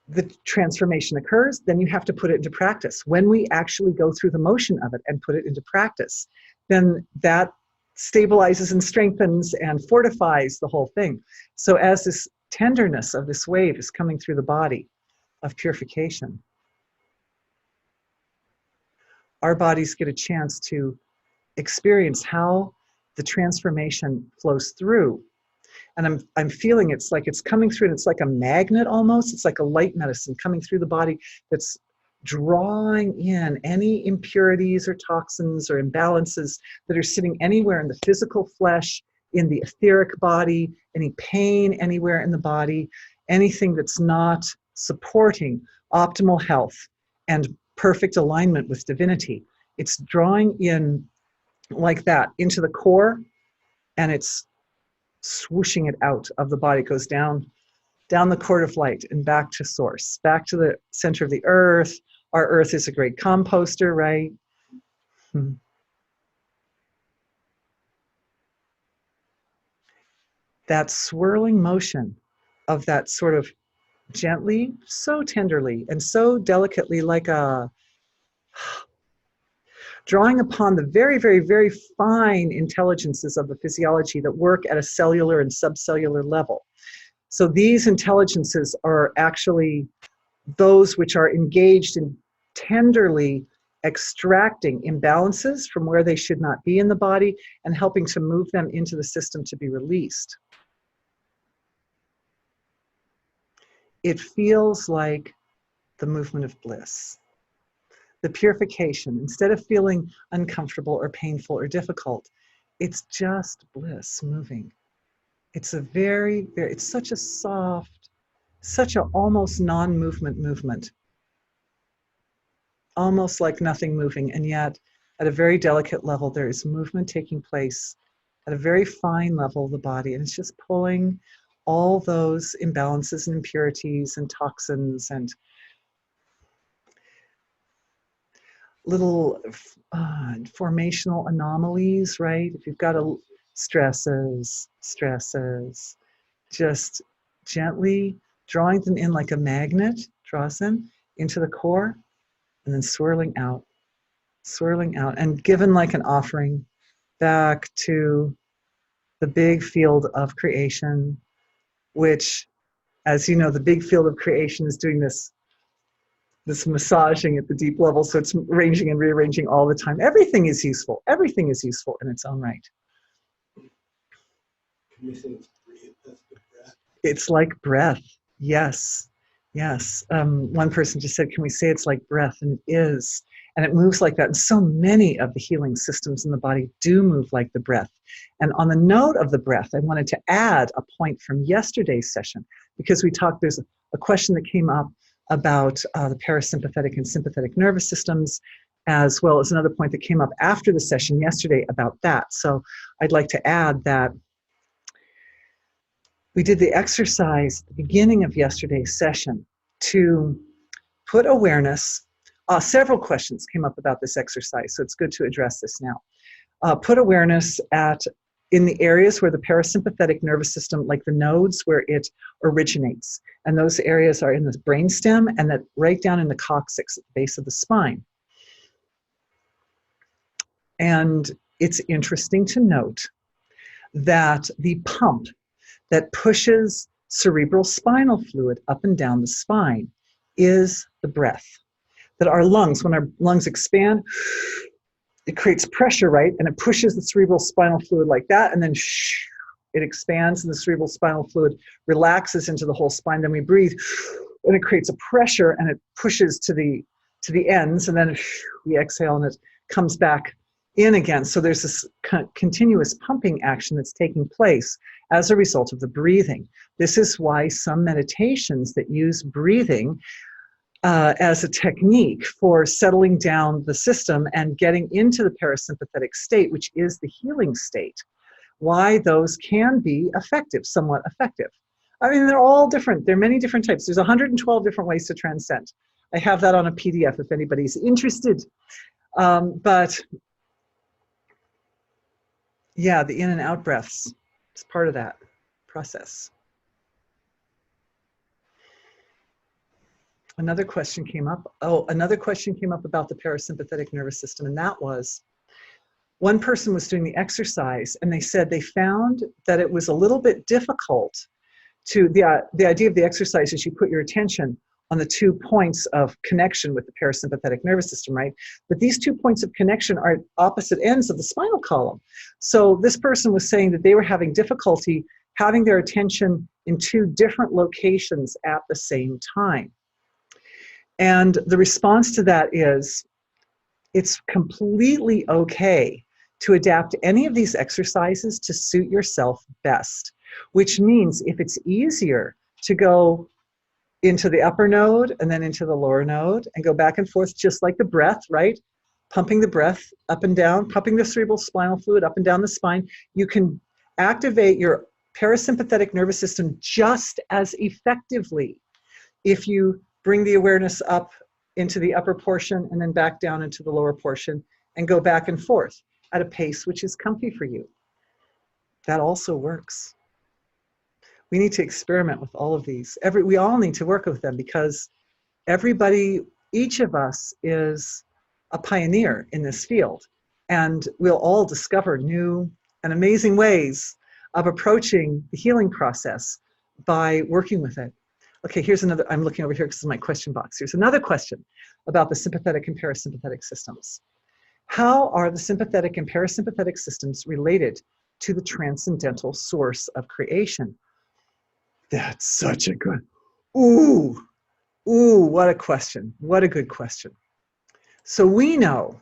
Speaker 1: the transformation occurs, then you have to put it into practice. When we actually go through the motion of it and put it into practice, then that stabilizes and strengthens and fortifies the whole thing. So as this tenderness of this wave is coming through the body of purification, our bodies get a chance to experience how the transformation flows through. And I'm feeling it's like it's coming through, and it's like a magnet almost. It's like a light medicine coming through the body that's drawing in any impurities or toxins or imbalances that are sitting anywhere in the physical flesh, in the etheric body, any pain anywhere in the body, anything that's not supporting optimal health and perfect alignment with divinity. It's drawing in like that into the core, and it's swooshing it out of the body. It goes down the cord of light and back to source, back to the center of the earth. Our earth is a great composter, right? That swirling motion of that sort of gently, so tenderly, and so delicately, like a drawing upon the very, very, very fine intelligences of the physiology that work at a cellular and subcellular level. So these intelligences are actually those which are engaged in tenderly extracting imbalances from where they should not be in the body and helping to move them into the system to be released. It feels like the movement of bliss. The purification, instead of feeling uncomfortable or painful or difficult, it's just bliss moving. It's a very, very, it's such a soft, such an almost non-movement movement, almost like nothing moving, and yet at a very delicate level there is movement taking place at a very fine level of the body, and it's just pulling all those imbalances and impurities and toxins and little formational anomalies, right? If you've got stresses, just gently drawing them in like a magnet, draws them into the core, and then swirling out, and given like an offering back to the big field of creation, which, as you know, the big field of creation is doing this massaging at the deep level, so it's arranging and rearranging all the time. Everything is useful. Everything is useful in its own right.
Speaker 2: Can you say it's breathe? That's the breath.
Speaker 1: It's like breath. Yes. One person just said, can we say it's like breath? And it is. And it moves like that. And so many of the healing systems in the body do move like the breath. And on the note of the breath, I wanted to add a point from yesterday's session, because we talked, there's a question that came up about the parasympathetic and sympathetic nervous systems, as well as another point that came up after the session yesterday about that. So I'd like to add that we did the exercise at the beginning of yesterday's session to put awareness. Several questions came up about this exercise, so it's good to address this now. Put awareness in the areas where the parasympathetic nervous system, like the nodes where it originates. And those areas are in the brainstem and that right down in the coccyx at the base of the spine. And it's interesting to note that the pump that pushes cerebral spinal fluid up and down the spine is the breath. That our lungs, when our lungs expand, it creates pressure, right? And it pushes the cerebral spinal fluid like that, and then it expands and the cerebral spinal fluid relaxes into the whole spine. Then we breathe, and it creates a pressure, and it pushes to the ends, and then we exhale, and it comes back in again. So there's this continuous pumping action that's taking place as a result of the breathing. This is why some meditations that use breathing as a technique for settling down the system and getting into the parasympathetic state, which is the healing state, why those can be effective, somewhat effective. I mean, they're all different. There are many different types. There's 112 different ways to transcend. I have that on a PDF if anybody's interested. But yeah, the in and out breaths is part of that process. Another question came up. Oh, another question came up about the parasympathetic nervous system, and that was, one person was doing the exercise and they said they found that it was a little bit difficult to, the idea of the exercise is you put your attention on the 2 points of connection with the parasympathetic nervous system, right? But these 2 points of connection are at opposite ends of the spinal column. So this person was saying that they were having difficulty having their attention in 2 different locations at the same time. And the response to that is, it's completely okay to adapt any of these exercises to suit yourself best, which means if it's easier to go into the upper node and then into the lower node and go back and forth, just like the breath, right? Pumping the breath up and down, pumping the cerebral spinal fluid up and down the spine, you can activate your parasympathetic nervous system just as effectively if you bring the awareness up into the upper portion and then back down into the lower portion and go back and forth at a pace which is comfy for you. That also works. We need to experiment with all of these. We all need to work with them because everybody, each of us is a pioneer in this field, and we'll all discover new and amazing ways of approaching the healing process by working with it. Okay, here's another, I'm looking over here because this is my question box. Here's another question about the sympathetic and parasympathetic systems. How are the sympathetic and parasympathetic systems related to the transcendental source of creation? That's such a good, ooh, what a question. What a good question. So we know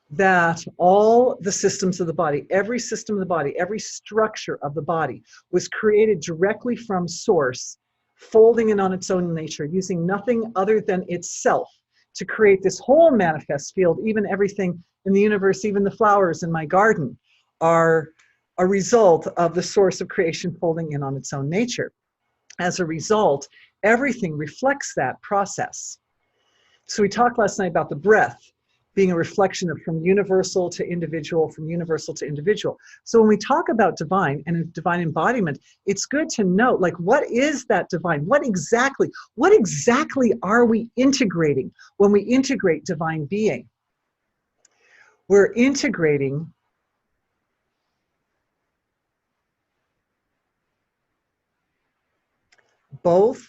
Speaker 1: that all the systems of the body, every system of the body, every structure of the body was created directly from source, folding in on its own nature, using nothing other than itself to create this whole manifest field. Even everything in the universe, even the flowers in my garden are a result of the source of creation folding in on its own nature. As a result, everything reflects that process. So we talked last night about the breath being a reflection of from universal to individual, from universal to individual. So when we talk about divine and a divine embodiment, it's good to note, like, what is that divine? What exactly are we integrating when we integrate divine being? We're integrating both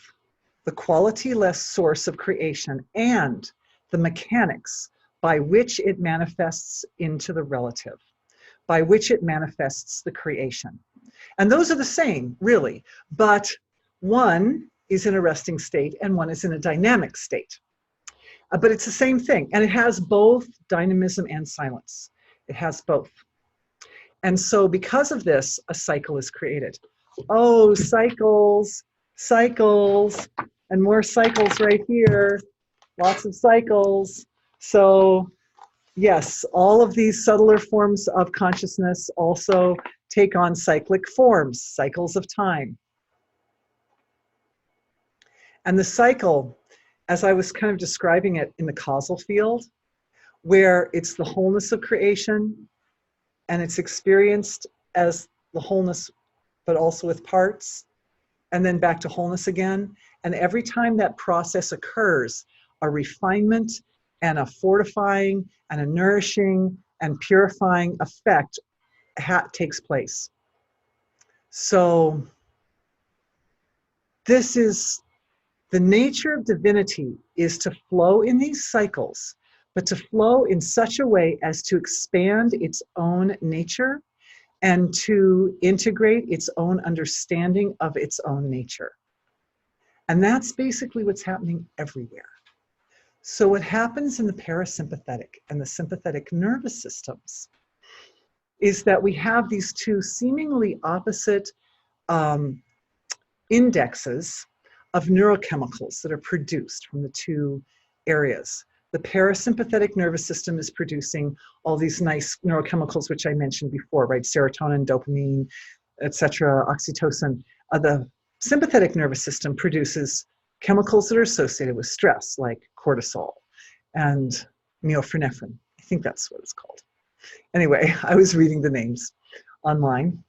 Speaker 1: the quality-less source of creation and the mechanics by which it manifests into the relative, by which it manifests the creation. And those are the same, really, but one is in a resting state and one is in a dynamic state. But it's the same thing, and it has both dynamism and silence. It has both. And so because of this, a cycle is created. Oh, cycles, cycles, and more cycles right here, lots of cycles. So yes, all of these subtler forms of consciousness also take on cyclic forms, cycles of time. And the cycle, as I was kind of describing it in the causal field, where it's the wholeness of creation and it's experienced as the wholeness, but also with parts, and then back to wholeness again. And every time that process occurs, a refinement and a fortifying and a nourishing and purifying effect takes place. So this is the nature of divinity, is to flow in these cycles, but to flow in such a way as to expand its own nature and to integrate its own understanding of its own nature. And that's basically what's happening everywhere. So what happens in the parasympathetic and the sympathetic nervous systems is that we have these two seemingly opposite indexes of neurochemicals that are produced from the two areas. The parasympathetic nervous system is producing all these nice neurochemicals, which I mentioned before, right? Serotonin, dopamine, etc., oxytocin. The sympathetic nervous system produces chemicals that are associated with stress, like cortisol and Norepinephrine. I think that's what it's called. Anyway, I was reading the names online.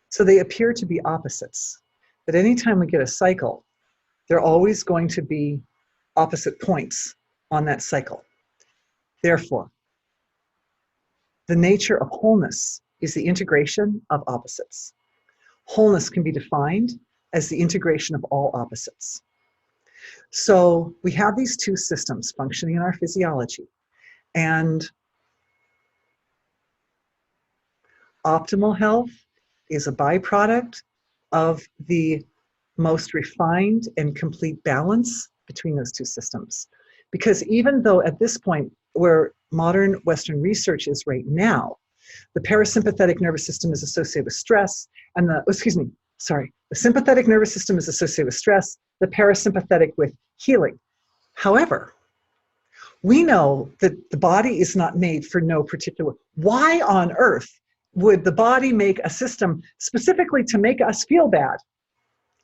Speaker 1: So they appear to be opposites. But anytime we get a cycle, they're always going to be opposite points on that cycle. Therefore, the nature of wholeness is the integration of opposites. Wholeness can be defined as the integration of all opposites. So we have these two systems functioning in our physiology, and optimal health is a byproduct of the most refined and complete balance between those two systems. Because even though at this point, where modern Western research is right now, the parasympathetic nervous system is associated with stress, and the sympathetic nervous system is associated with stress, the parasympathetic with healing. However, we know that the body is not made for no particular. Why on earth would the body make a system specifically to make us feel bad?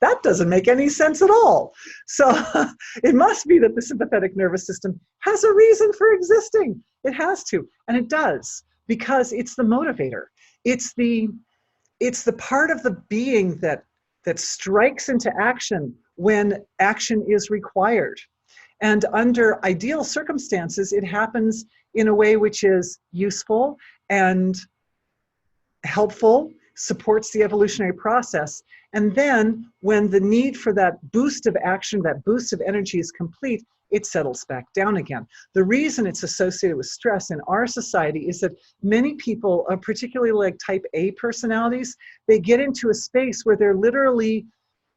Speaker 1: That doesn't make any sense at all. So it must be that the sympathetic nervous system has a reason for existing. It has to, and it does, because it's the motivator. It's the part of the being that strikes into action when action is required. And under ideal circumstances, it happens in a way which is useful and helpful, supports the evolutionary process. And then when the need for that boost of action, that boost of energy is complete, it settles back down again. The reason it's associated with stress in our society is that many people, particularly like type A personalities, they get into a space where they're literally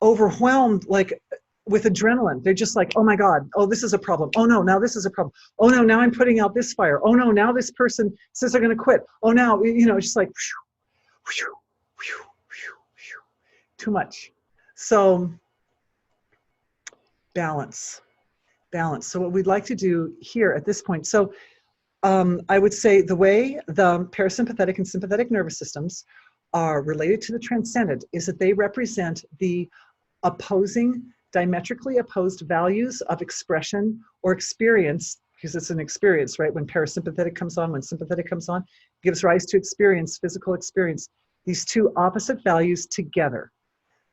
Speaker 1: overwhelmed, like with adrenaline. They're just like, oh my God, oh, this is a problem. Oh no, now this is a problem. Oh no, now I'm putting out this fire. Oh no, now this person says they're gonna quit. Oh now, it's just like, whew, whew, whew, whew, whew. Too much. So balance. So what we'd like to do here at this point, so I would say the way the parasympathetic and sympathetic nervous systems are related to the transcendent is that they represent the opposing, diametrically opposed values of expression or experience, because it's an experience, right? When parasympathetic comes on, when sympathetic comes on, gives rise to experience, physical experience. These two opposite values together,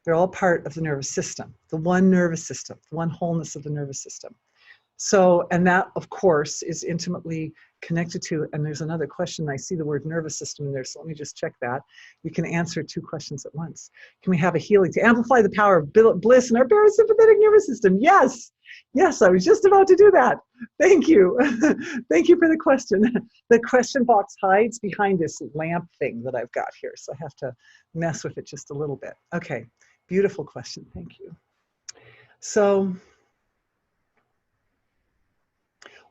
Speaker 1: they're all part of the nervous system, the one nervous system, the one wholeness of the nervous system. So, and that, of course, is intimately connected to, and there's another question, I see the word nervous system in there, so let me just check that. We can answer two questions at once. Can we have a healing to amplify the power of bliss in our parasympathetic nervous system? Yes, I was just about to do that. Thank you. Thank you for the question. The question box hides behind this lamp thing that I've got here, so I have to mess with it just a little bit. Okay, beautiful question, thank you. So,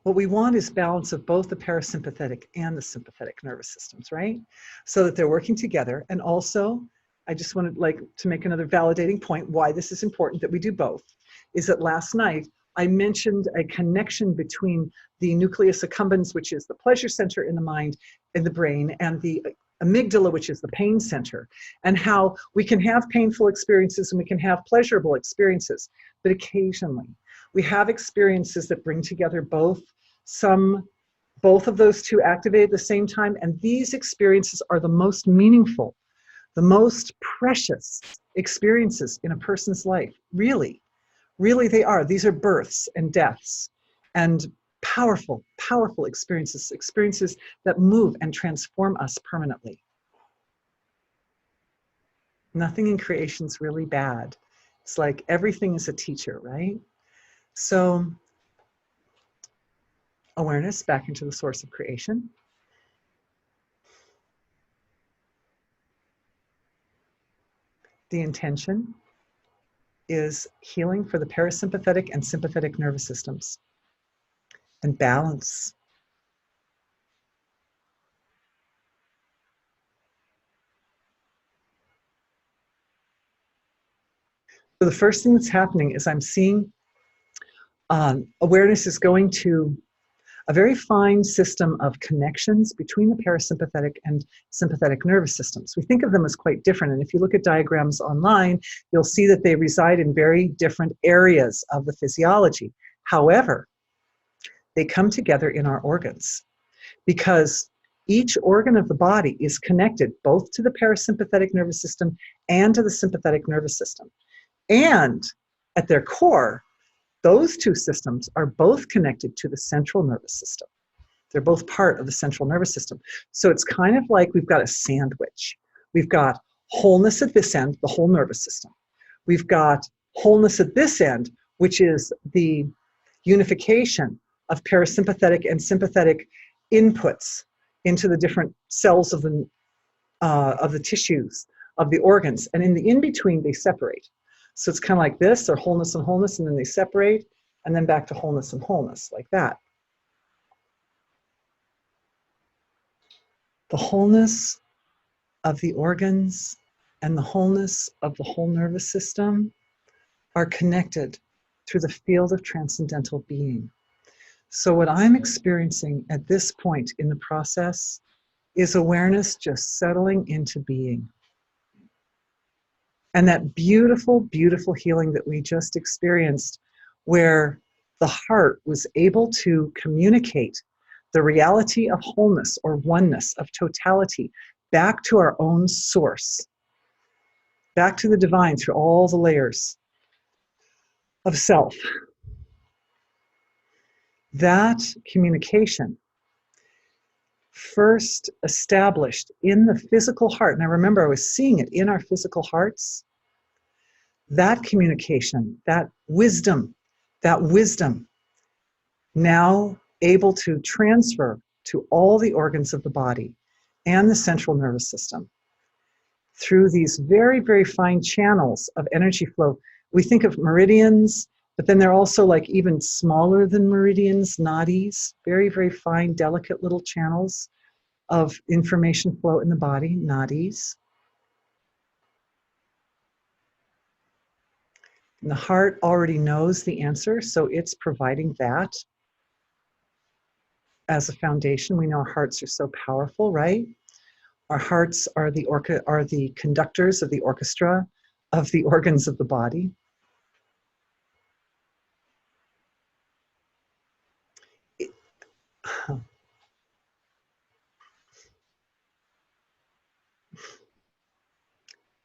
Speaker 1: what we want is balance of both the parasympathetic and the sympathetic nervous systems, right? So that they're working together. And also, I just wanted to make another validating point why this is important that we do both, is that last night I mentioned a connection between the nucleus accumbens, which is the pleasure center in the mind, in the brain, and the amygdala, which is the pain center, and how we can have painful experiences and we can have pleasurable experiences, but occasionally we have experiences that bring together both of those two activated at the same time, and these experiences are the most meaningful, the most precious experiences in a person's life. Really they are. These are births and deaths and powerful experiences that move and transform us permanently. Nothing in creation is really bad. It's like everything is a teacher, right? So awareness back into the source of creation. The intention is healing for the parasympathetic and sympathetic nervous systems, and balance. So the first thing that's happening is I'm seeing awareness is going to a very fine system of connections between the parasympathetic and sympathetic nervous systems. We think of them as quite different, and if you look at diagrams online, you'll see that they reside in very different areas of the physiology. However, they come together in our organs because each organ of the body is connected both to the parasympathetic nervous system and to the sympathetic nervous system. And at their core, those two systems are both connected to the central nervous system. They're both part of the central nervous system. So it's kind of like we've got a sandwich. We've got wholeness at this end, the whole nervous system. We've got wholeness at this end, which is the unification of parasympathetic and sympathetic inputs into the different cells of the tissues, of the organs. And in the in-between, they separate. So it's kind of like this, or wholeness and wholeness, and then they separate, and then back to wholeness and wholeness, like that. The wholeness of the organs and the wholeness of the whole nervous system are connected through the field of transcendental being. So what I'm experiencing at this point in the process is awareness just settling into being. And that beautiful, beautiful healing that we just experienced, where the heart was able to communicate the reality of wholeness or oneness, of totality, back to our own source, back to the divine through all the layers of self. That communication, first established in the physical heart, and I remember I was seeing it in our physical hearts, that communication, that wisdom, now able to transfer to all the organs of the body and the central nervous system through these very, very fine channels of energy flow. We think of meridians, but then they're also like even smaller than meridians, nadis, very, very fine, delicate little channels of information flow in the body, nadis. And the heart already knows the answer, so it's providing that as a foundation. We know our hearts are so powerful, right? Our hearts are the conductors of the orchestra of the organs of the body.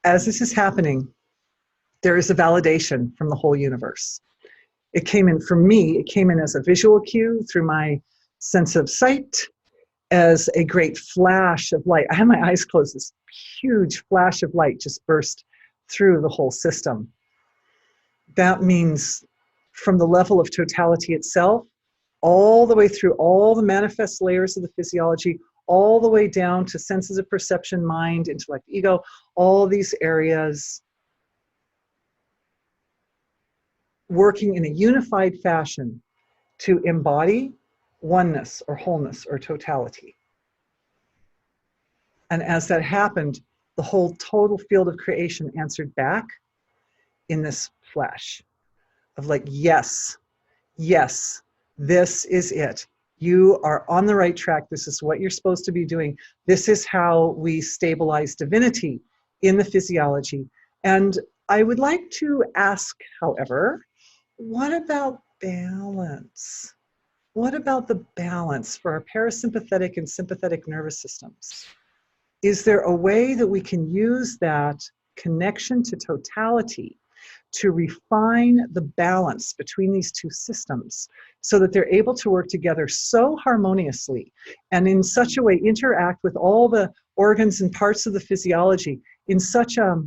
Speaker 1: As this is happening, there is a validation from the whole universe. It came in, for me, it came in as a visual cue through my sense of sight, as a great flash of light. I had my eyes closed, this huge flash of light just burst through the whole system. That means from the level of totality itself, all the way through all the manifest layers of the physiology, all the way down to senses of perception, mind, intellect, ego, all these areas working in a unified fashion to embody oneness or wholeness or totality. And as that happened, the whole total field of creation answered back in this flash of like, yes, yes, this is it. You are on the right track. This is what you're supposed to be doing. This is how we stabilize divinity in the physiology. And I would like to ask, however, what about balance? What about the balance for our parasympathetic and sympathetic nervous systems? Is there a way that we can use that connection to totality to refine the balance between these two systems so that they're able to work together so harmoniously and in such a way interact with all the organs and parts of the physiology in such a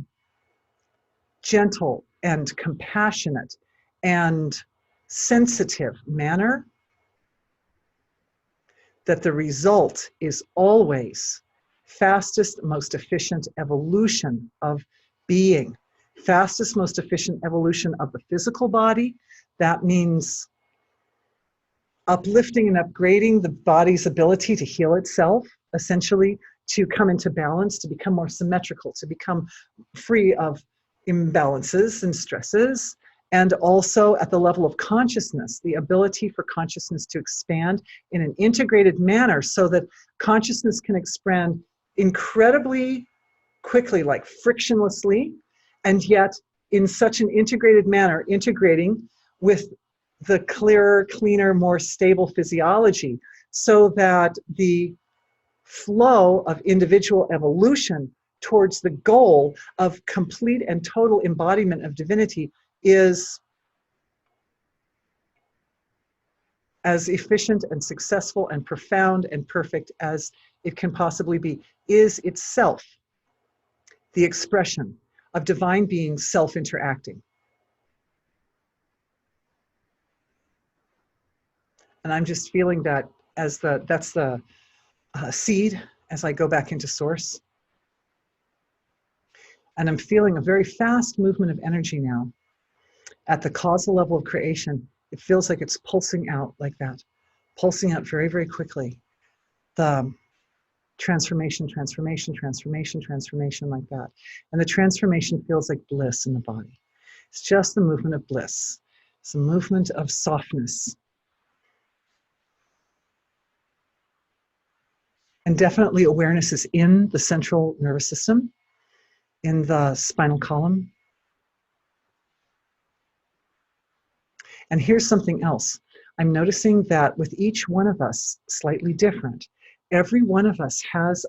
Speaker 1: gentle and compassionate and sensitive manner that the result is always fastest, most efficient evolution of being, fastest, most efficient evolution of the physical body. That means uplifting and upgrading the body's ability to heal itself, essentially to come into balance, to become more symmetrical, to become free of imbalances and stresses. And also at the level of consciousness, the ability for consciousness to expand in an integrated manner so that consciousness can expand incredibly quickly, like frictionlessly, and yet in such an integrated manner, integrating with the clearer, cleaner, more stable physiology, so that the flow of individual evolution towards the goal of complete and total embodiment of divinity is as efficient and successful and profound and perfect as it can possibly be, is itself the expression of divine beings self-interacting. And I'm just feeling that as that's the seed as I go back into source. And I'm feeling a very fast movement of energy now at the causal level of creation. It feels like it's pulsing out like that, pulsing out very, very quickly. The transformation, transformation, transformation, transformation like that. And the transformation feels like bliss in the body. It's just the movement of bliss. It's a movement of softness. And definitely awareness is in the central nervous system, in the spinal column. And here's something else. I'm noticing that with each one of us, slightly different, every one of us has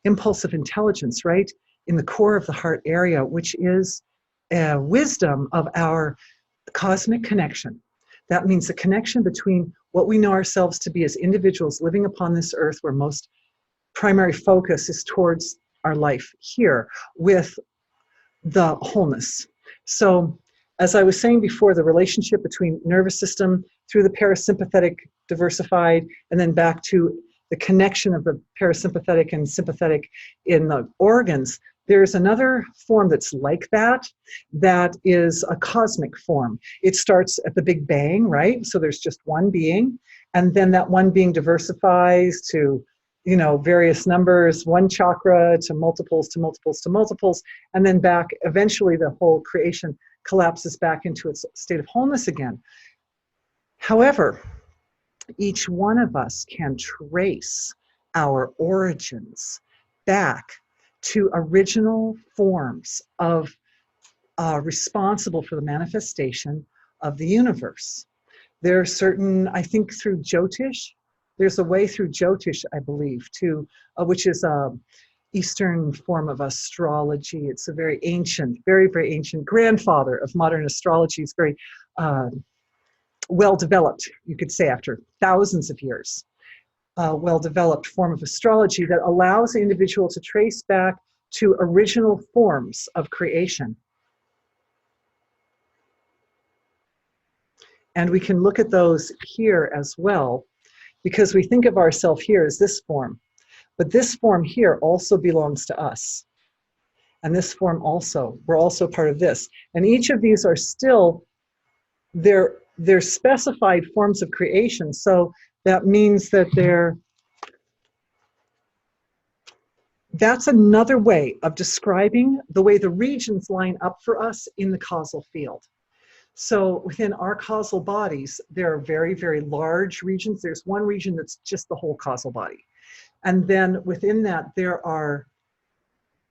Speaker 1: impulsive intelligence, right? In the core of the heart area, which is wisdom of our cosmic connection. That means the connection between what we know ourselves to be as individuals living upon this earth, where most primary focus is towards our life here, with the wholeness. So, as I was saying before, the relationship between nervous system through the parasympathetic diversified, and then back to the connection of the parasympathetic and sympathetic in the organs, there's another form that's like that, that is a cosmic form. It starts at the Big Bang, right? So there's just one being, and then that one being diversifies to, you know, various numbers, one chakra to multiples, to multiples, to multiples, and then back, eventually the whole creation collapses back into its state of wholeness again. However, each one of us can trace our origins back to original forms of responsible for the manifestation of the universe. There are certain, I think through Jyotish, there's a way through Jyotish, I believe, to which is a Eastern form of astrology. It's a very ancient, very, very ancient grandfather of modern astrology. It's very well developed, you could say, after thousands of years. Well-developed form of astrology that allows the individual to trace back to original forms of creation. And we can look at those here as well, because we think of ourselves here as this form. But this form here also belongs to us. And this form also, we're also part of this. And each of these are still, they're specified forms of creation. So that means that that's another way of describing the way the regions line up for us in the causal field. So within our causal bodies, there are very, very large regions. There's one region that's just the whole causal body. And then within that, there are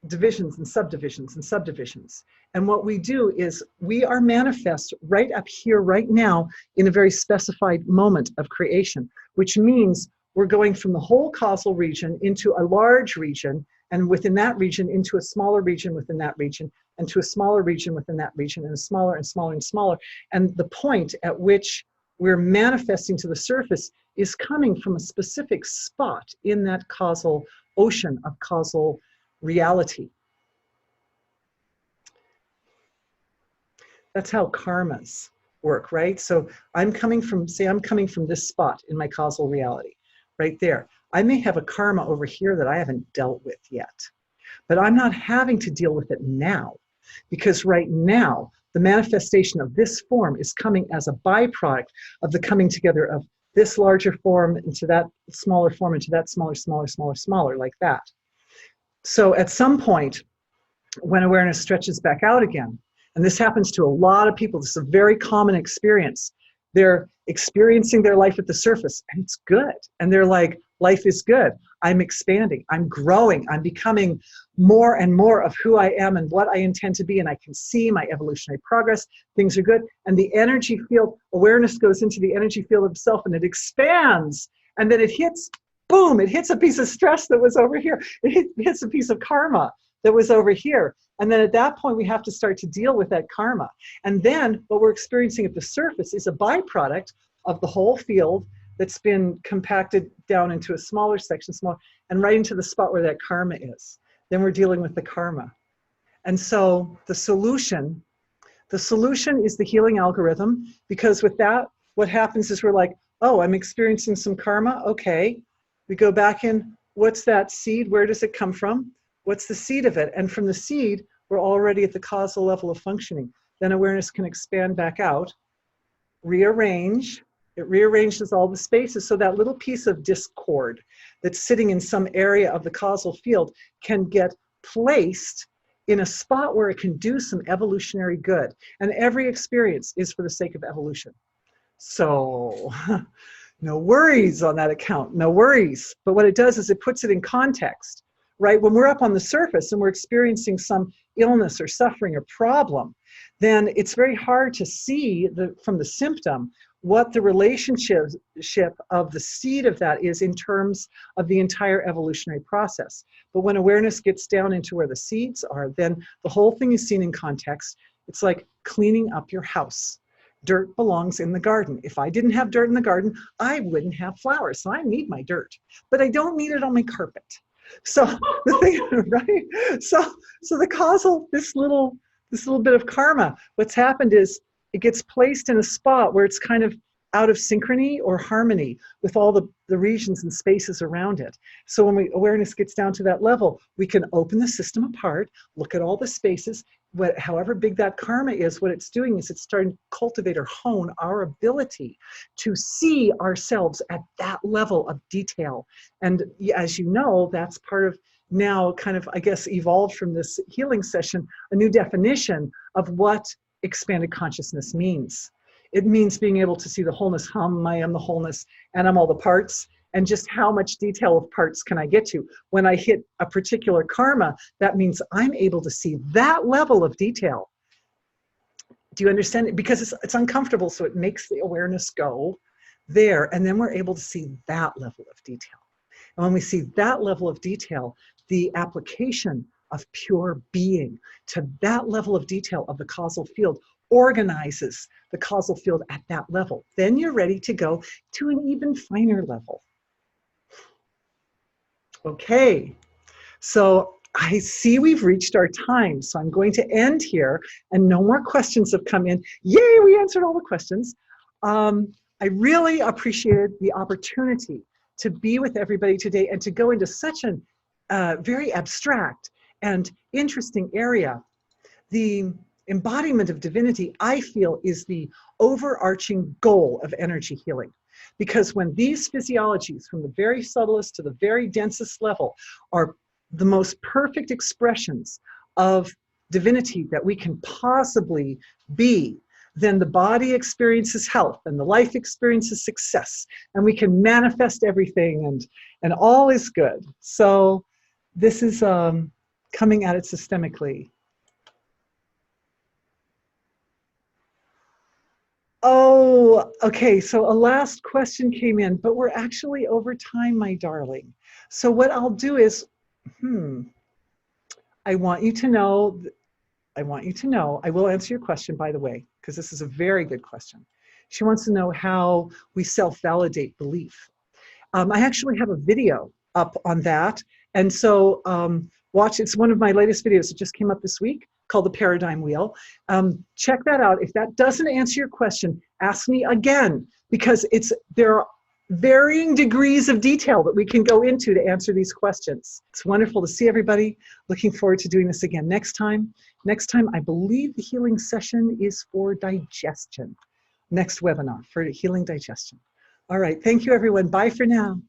Speaker 1: divisions and subdivisions and subdivisions. And what we do is we are manifest right up here, right now, in a very specified moment of creation, which means we're going from the whole causal region into a large region, and within that region into a smaller region within that region, and to a smaller region within that region, and a smaller and smaller and smaller. And the point at which we're manifesting to the surface is coming from a specific spot in that causal ocean of causal reality. That's how karmas work, right? So I'm coming from this spot in my causal reality, right there. I may have a karma over here that I haven't dealt with yet, but I'm not having to deal with it now, because right now, the manifestation of this form is coming as a byproduct of the coming together of this larger form into that smaller form, into that smaller, smaller, smaller, smaller, like that. So at some point, when awareness stretches back out again, and this happens to a lot of people, this is a very common experience. They're experiencing their life at the surface, and it's good. And they're like, life is good. I'm expanding, I'm growing, I'm becoming more and more of who I am and what I intend to be, and I can see my evolutionary progress. Things are good. And the energy field, awareness goes into the energy field of self, and it expands. And then it hits, boom, it hits a piece of stress that was over here. It hits a piece of karma that was over here. And then at that point, we have to start to deal with that karma. And then what we're experiencing at the surface is a byproduct of the whole field that's been compacted down into a smaller section, and right into the spot where that karma is. Then we're dealing with the karma. And so the solution is the healing algorithm, because with that, what happens is we're like, oh, I'm experiencing some karma. Okay. We go back in, what's that seed? Where does it come from? What's the seed of it? And from the seed, we're already at the causal level of functioning. Then awareness can expand back out, rearrange. It rearranges all the spaces, so that little piece of discord that's sitting in some area of the causal field can get placed in a spot where it can do some evolutionary good. And every experience is for the sake of evolution. So no worries on that account, no worries. But what it does is it puts it in context, right? When we're up on the surface and we're experiencing some illness or suffering or problem, then it's very hard to see from the symptom what the relationship of the seed of that is in terms of the entire evolutionary process. But when awareness gets down into where the seeds are, then the whole thing is seen in context. It's like cleaning up your house. Dirt belongs in the garden. If I didn't have dirt in the garden, I wouldn't have flowers. So I need my dirt, but I don't need it on my carpet. So the thing, right? So the causal, this little bit of karma, what's happened is it gets placed in a spot where it's kind of out of synchrony or harmony with all the regions and spaces around it. So when awareness gets down to that level, we can open the system apart, look at all the spaces, however big that karma is, what it's doing is it's starting to cultivate or hone our ability to see ourselves at that level of detail. And as you know, that's part of now kind of, I guess, evolved from this healing session, a new definition of what expanded consciousness means. It means being able to see the wholeness. I am the wholeness, and I'm all the parts. And just how much detail of parts can I get to? When I hit a particular karma, that means I'm able to see that level of detail. Do you understand it? Because it's uncomfortable, so it makes the awareness go there, and then we're able to see that level of detail. And when we see that level of detail, the application of pure being to that level of detail of the causal field organizes the causal field at that level. Then you're ready to go to an even finer level. Okay, so I see we've reached our time, so I'm going to end here, and no more questions have come in. Yay, we answered all the questions. I really appreciated the opportunity to be with everybody today and to go into such a very abstract and interesting area. The embodiment of divinity, I feel, is the overarching goal of energy healing. Because when these physiologies, from the very subtlest to the very densest level, are the most perfect expressions of divinity that we can possibly be, then the body experiences health and the life experiences success, and we can manifest everything, and all is good. So this is coming at it systemically. Oh, okay, so a last question came in, but we're actually over time, my darling. So what I'll do is, I want you to know, I will answer your question, by the way, because this is a very good question. She wants to know how we self-validate belief. I actually have a video up on that. And so watch, it's one of my latest videos. It just came up this week, called The Paradigm Wheel. Check that out. If that doesn't answer your question, ask me again, because there are varying degrees of detail that we can go into to answer these questions. It's wonderful to see everybody. Looking forward to doing this again next time. Next time, I believe the healing session is for digestion. Next webinar for healing digestion. All right, thank you everyone. Bye for now.